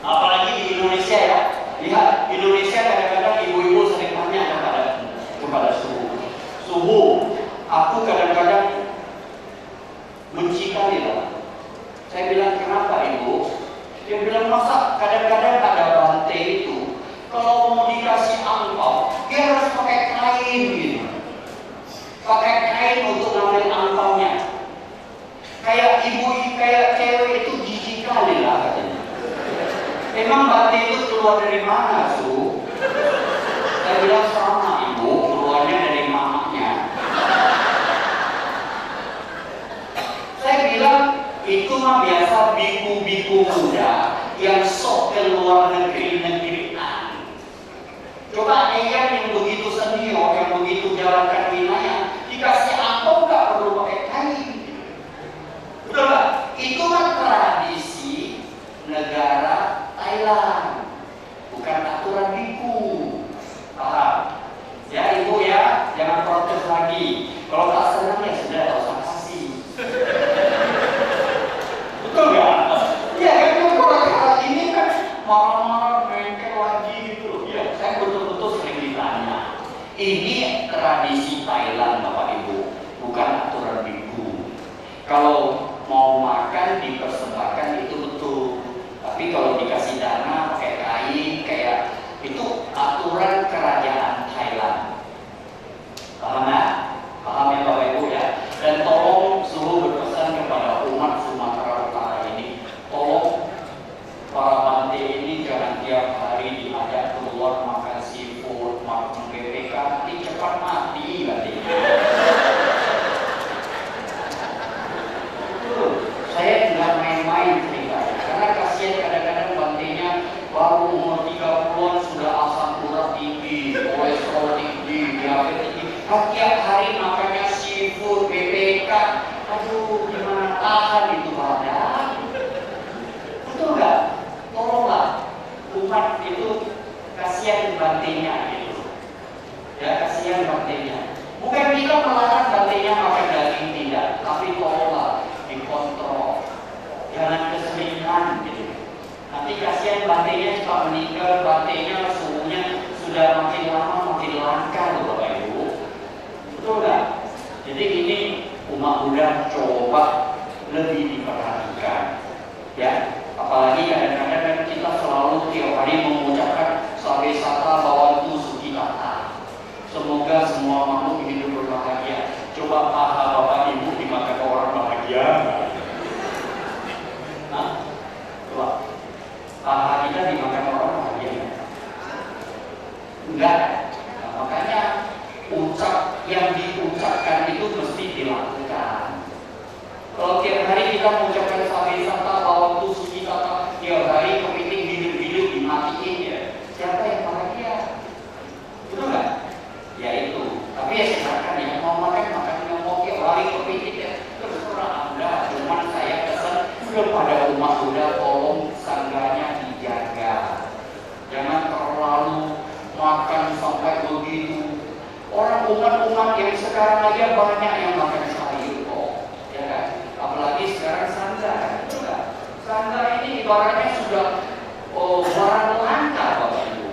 A: Apalagi di Indonesia ya. Lihat Indonesia kadang-kadang ibu-ibu sering tanya kepada suhu. Aku kadang-kadang benci kali lah. Saya bilang kenapa ibu? Dia bilang masa kadang-kadang ada bante itu kalau mau dikasih angpau dia harus pakai kain gitu. Pakai kain untuk ngambil angpaunya. Kayak kayak cewek itu jijik kali lah katanya. Emang bante itu keluar dari mana su? Saya bilang sama ibu, keluarnya dari mamanya. Saya bilang itu mah biasa biku-biku muda yang sok ke luar negeri-negerian. Coba yang begitu senior, yang begitu jalankan wilayah, dikasih angpau nggak perlu pakai kain. Betul nggak? Itu mah tradisi negara Thailand, bukan aturan biku. Paham? Ya ibu ya, jangan protes lagi. Kalau tak senang ya sudah, tak usah kasih. Betul nggak? Ya kan orang Ini tradisi Thailand Bapak Ibu, bukan aturan minggu. Kalau mau makan dipersembahkan itu betul, tapi kalau dikasih dana pakai kain kayak itu aturan kerajaan Thailand. Paham ya? Paham ya Bapak Ibu ya? Dan tolong suruh berpesan kepada umat Sumatera Utara ini, tolong para bante ini jangan tiap hari diajak keluar makan seafood, makan BPK, nanti cepat mati bantenya. Saya nggak main-main ceritanya, karena kasihan kadang-kadang bantenya baru umur 30-an sudah asam urat tinggi, kolesterol tinggi, diabetes tinggi, tiap hari makannya seafood, BPK, aduh gimana tahan itu badan? Betul nggak? Tolonglah umat itu, kasihan bantenya gitu, ya kasihan bantenya. Bukan kita melarang bantenya makan daging, tidak, tapi tolonglah dikontrol, jangan keseringan gitu. Nanti kasihan bantenya cepat meninggal, bantenya suhunya sudah makin lama makin langka loh Bapak Ibu. Betul nggak? Jadi ini umat Buddha coba lebih diperhatikan, ya. Apalagi kadang-kadang kita selalu tiap hari mengucapkan Sabe Sata Bawantu Sukitata. Semoga semua makhluk hidup berbahagia. Coba paha Bapak Ibu dimakan orang bahagia nggak? Nah, coba paha kita dimakan orang bahagia nggak? Enggak. Nah, makanya yang diucapkan itu mesti dilakukan. Kalau tiap hari kita mengucapkan Sabe Sata Bawantu Sukitata, tiap hari kepiting hidup-hidup dimatiin ya, siapa yang bahagia? Betul nggak? Ya itu. Tapi ya silakan ya, mau makan yang mau tiap hari kepiting ya, terserah Anda. Cuman saya pesan kepada umat Buddha, tolong sanggahnya dijaga. Jangan terlalu makan sampai begitu. Orang umat-umat yang sekarang aja banyak yang makan sayur kok, ya kan? Apalagi sekarang sangga, betul nggak? Sangga ini ibaratnya sudah barang langka Bapak Ibu.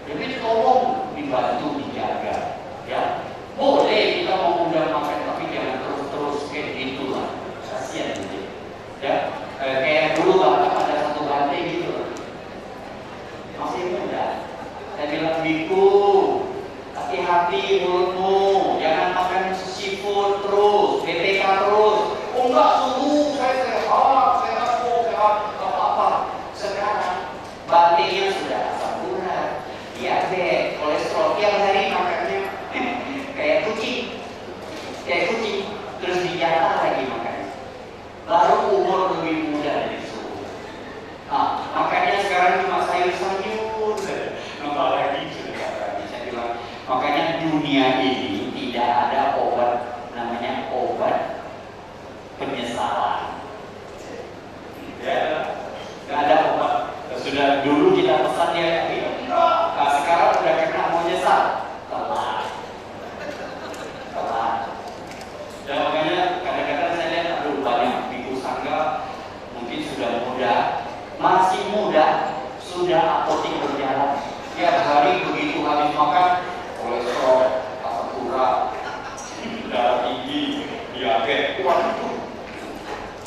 A: Jadi tolong dibantu dijaga, ya. Boleh kita mau undang makan, tapi jangan terus-terus kayak gitulah, kasihan gitu, ya. Kayak dulu Bapak ada satu bante gitu, masih muda. Saya bilang, biku, hati-hati mulutmu, jangan makan seafood terus, BPK terus. Oh enggak, suhu saya sehat apa-apa. Sekarang bantenya sudah asam urat, diabetes, kolesterol, tiap hari makannya kayak kucing, terus dijatah lagi makannya. Baru umur lebih muda dari suhu. Nah, makanya sekarang cuma sayur-sayur, nambah lagi sudah lagi. Saya bilang, makanya dunia ini tidak ada obat, namanya obat penyesalan. Ya, nggak ada obat. Sudah dulu kita pesan dia, nah, sekarang udah kena mau nyesal, telat. Dan makanya kadang-kadang saya lihat, aduh banyak biku sangga, mungkin sudah muda, masih muda, sudah apotik berjalan. Tiap hari begitu habis makan, kolesterol, asam urat, darah tinggi, diabetes, waduh.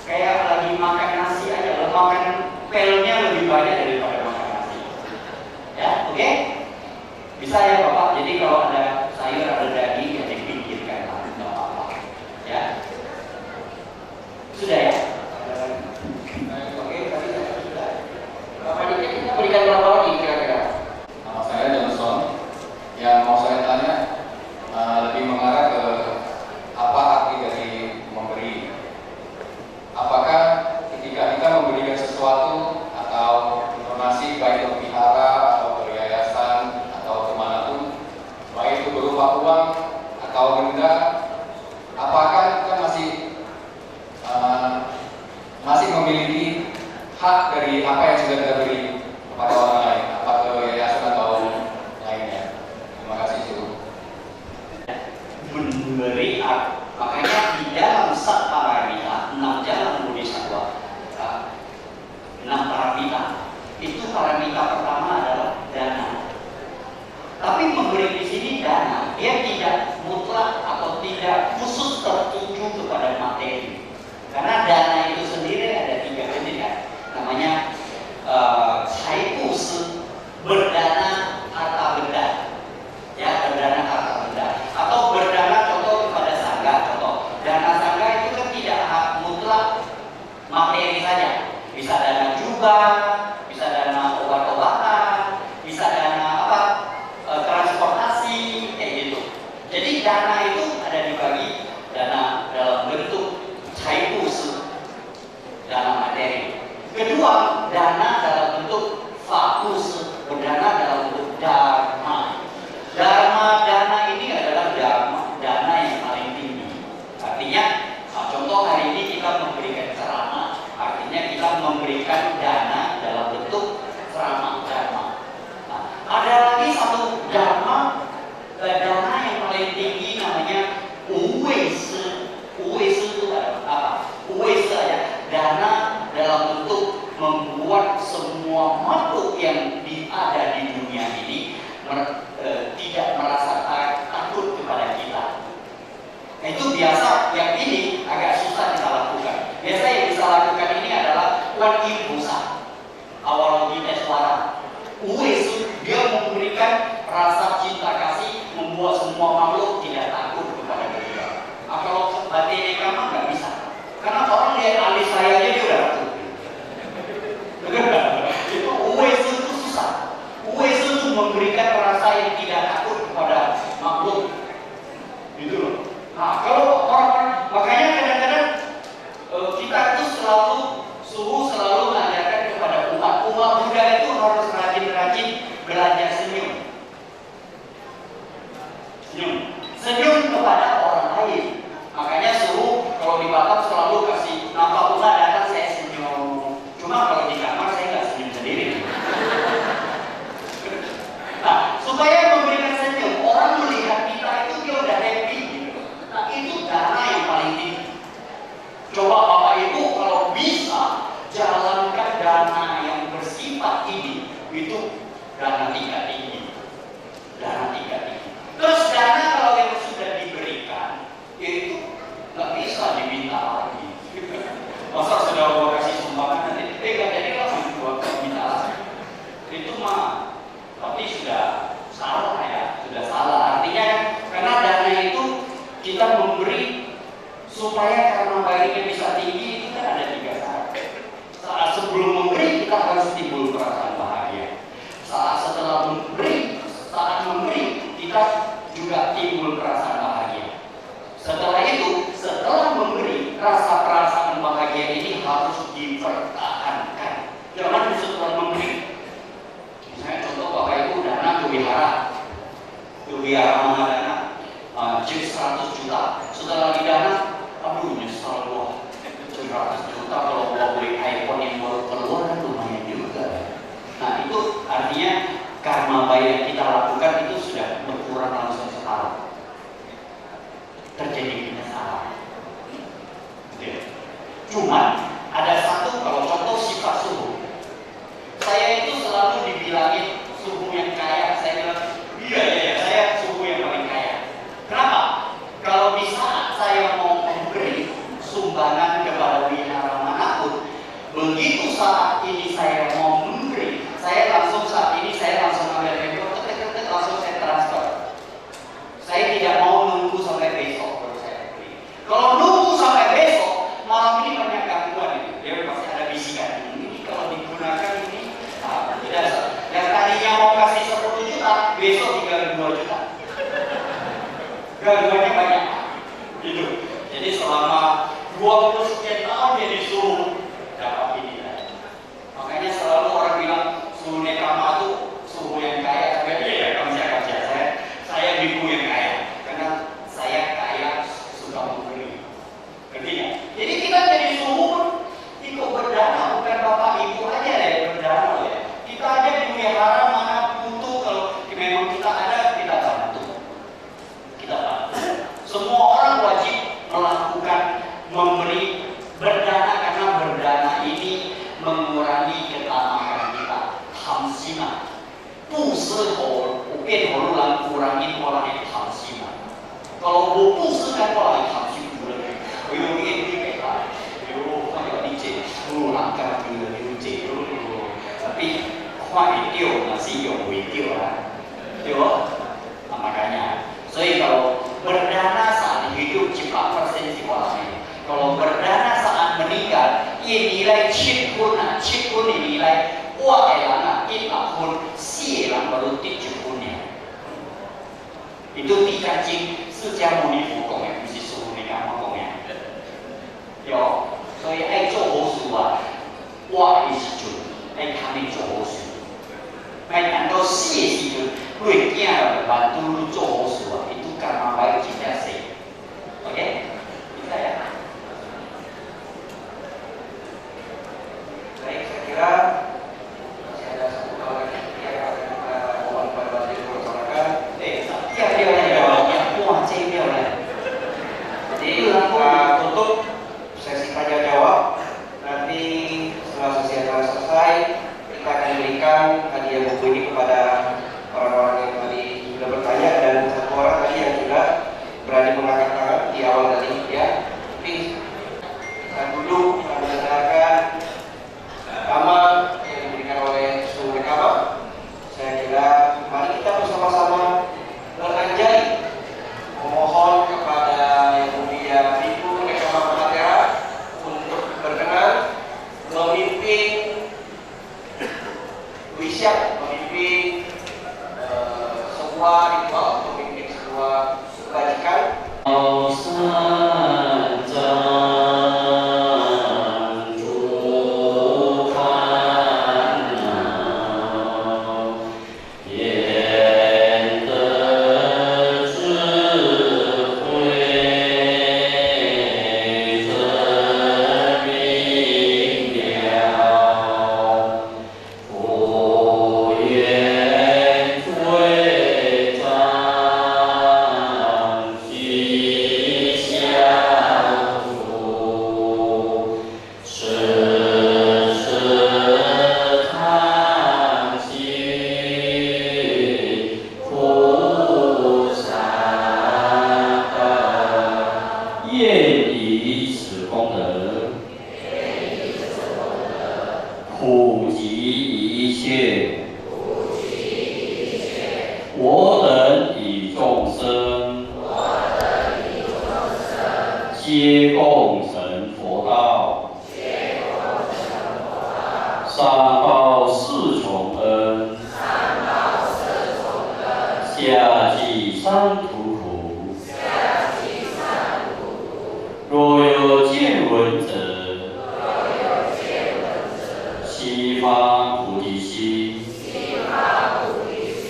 A: Kayak lagi makan nasi aja, makan pelnya lebih banyak daripada makan nasi. Ya, oke? Bisa ya Bapak? Jadi kalau ada sayur, ada daging, ya dipikirkan lah, nggak apa-apa. Ya, sudah ya? Oke, tadi sudah. Bapak ini kita berikan berapa lagi kira-kira?
G: Nama saya Johnson. Yang mau saya tanya lebih mengarah ke apa arti dari memberi. Apakah ketika kita memberikan sesuatu atau donasi baik ke vihara atau ke yayasan atau kemanapun, baik itu berupa uang atau benda, apakah kita masih memiliki hak dari apa yang sudah kita beri kepada orang lain, apa ke yayasan atau lainnya? Terima kasih Guru.
A: Memberi, makanya di dalam Sat Paramita, 6 jalan Bodhisattva, 6 paramita, itu paramita pertama adalah dana. Tapi memberi di sini dana, dia Bisa dana juga, bisa dana obat-obatan, bisa dana apa? Transportasi, kayak gitu. Jadi dana itu ada dibagi, dana dalam bentuk caipusi, dana materi. Kedua, dana dalam bentuk fakus, dana dalam bentuk dharma. Dana ini adalah dana yang paling tinggi. Artinya, contoh hari ini kita memberikan ceramah, artinya kita memberikan dana dalam bentuk ceramah dharma. Nah, ada lagi satu dharma, dana yang paling tinggi namanya uwesi. Uwesi itu apa? Uwesi ya, dana dalam bentuk membuat semua makhluk yang ada di dunia ini tidak merasa takut kepada kita. Nah, itu biasa, yang ini agak susah kita lakukan. Biasa yang bisa lakukan ini adalah Kuan Yin Busa, Avalokiteshvara. Uwesi dia memberikan rasa cinta kasih, membuat semua makhluk tidak takut kepada dia. Nah, kalau Baterai Kama nggak bisa, karena orang lihat alis saya aja dia udah takut. Itu Uwesi itu susah. Uwesi itu memberikan rasa yang tidak takut kepada makhluk. Gitu loh. Nah, kalau orang, makanya kadang-kadang kita itu selalu mengajarkan kepada umat Buddha itu harus rajin-rajin belajar senyum. Senyum kepada orang lain. Makanya kalau di Batam selalu kasih nampak umat datang saya senyum. Cuma kalau di kamar saya nggak senyum sendiri. Nah, supaya memberikan senyum, orang melihat kita itu dia udah happy gitu. Nah, itu dana yang paling tinggi. Coba Bapak Ibu kalau bisa jalankan dana yang bersifat ini, itu dana tingkat tinggi. Dana tingkat tinggi. Terus dana kalau yang sudah diberikan, itu nggak bisa diminta lagi. Masa sudah mau kasih sumbangan nanti, nggak jadi langsung buat minta lagi. Itu mah, tapi sudah salah ya, sudah salah. Artinya karena dana itu kita memberi supaya karena baiknya bisa tinggi, itu kan ada 3 syarat. Saat sebelum memberi kita harus timbul perasaan bahagia. Saat setelah memberi, saat memberi kita juga timbul perasaan bahagia. Setelah itu, setelah memberi, rasa perasaan bahagia ini harus dipertahankan. Jangan setelah memberi. Misalnya contoh Bapak Ibu dana ke wihara Mahadana, cek 100 juta. Setelah didana, aduh nyesal loh, 100 juta kalau mau beli iPhone yang baru keluar kan lumayan juga. Nah itu artinya karma baik yang kita lakukan itu sudah berkurang langsung sekarang. Terjadi penyesalan. Cuman ada satu, kalau contoh sifat suhu. Saya itu selalu dibilangin suhu yang kaya. Saya bilang, iya, saya suhu yang paling kaya. Kenapa? Kalau di saat saya mau memberi sumbangan kepada wihara manapun, begitu saat ini saya mau memberi, saya langsung ambil handphone, langsung saya transfer. Saya tidak mau nunggu sampai besok baru saya beri. Kalau nunggu sampai besok, malam ini banyak gangguan itu. Dia pasti ada bisikan. Ini kalau digunakan ini tidak. Yang tadinya mau kasih 10 juta, besok tinggal 2 juta. Gangguannya banyak. Gitu. Jadi selama 20 sekian tahun dia disuruh dapat ini. Makanya selalu orang bilang suhu nekama itu suhu yang kaya. Iya, kerja saya biku yang kaya. Karena saya kaya suka memberi. Ngerti nggak? Jadi kita jadi suhu pun ikut berdana, bukan Bapak Ibu aja yang berdana ya. Kita aja di wihara mana butuh, kalau memang kita ada, kita bantu. Kita bantu. Semua orang wajib melakukan memberi berdana, karena berdana ini mengurangi ketamakan kita. Hamsina. Kurangin orang yang hamsina. Kalau buku kan orang yang hamsina juga. Ini kayak kayak DJ, angkat DJ dulu. Tapi video masih yang video lah. Makanya. Jadi kalau berdana saat hidup cepat persen orang ini. Kalau berdana saat meninggal, ia nilai chip pun 我的人啊100分，4个人baru 得1分尔。itu Tiga经释迦牟尼佛讲的，不是师父你讲我讲的。有，所以爱做好事啊，活的时阵爱通去做好事，莫等到死的时阵，你的囝了万拄做好事啊，伊拄干嘛来真正死 ，OK？ 你知啊？
B: Baik, saya kira masih ada satu hal lagi yang akan kita mohon kepada Wali melaksanakan. Jadi untuk sesi tanya jawab nanti setelah sesi acara selesai kita akan berikan hadiah buku ini kepada orang-orang yang tadi sudah bertanya dan satu orang tadi yang sudah berani mengangkat tangan di awal tadi ya. Please kita duduk kita mendengarkan rekaman yang diberikan oleh Su Rekama. Saya kira mari kita bersama-sama beranjali memohon kepada Yang Mulia Ibu Rekama Mahatera untuk berkenan memimpin wisya, memimpin sebuah ritual, memimpin sebuah kebajikan.
A: 普及一切，我等与众生，皆共成佛道，三报四重恩，下济三途苦。若有见闻者，西方菩提心，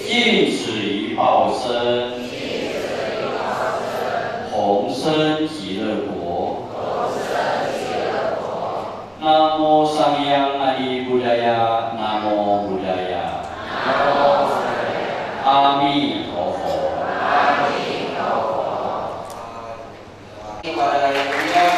A: 尽此一报身，弘生极乐国。南无上扬阿弥布达呀，南无布达呀，阿弥陀佛。
B: Kepada Yang Mulia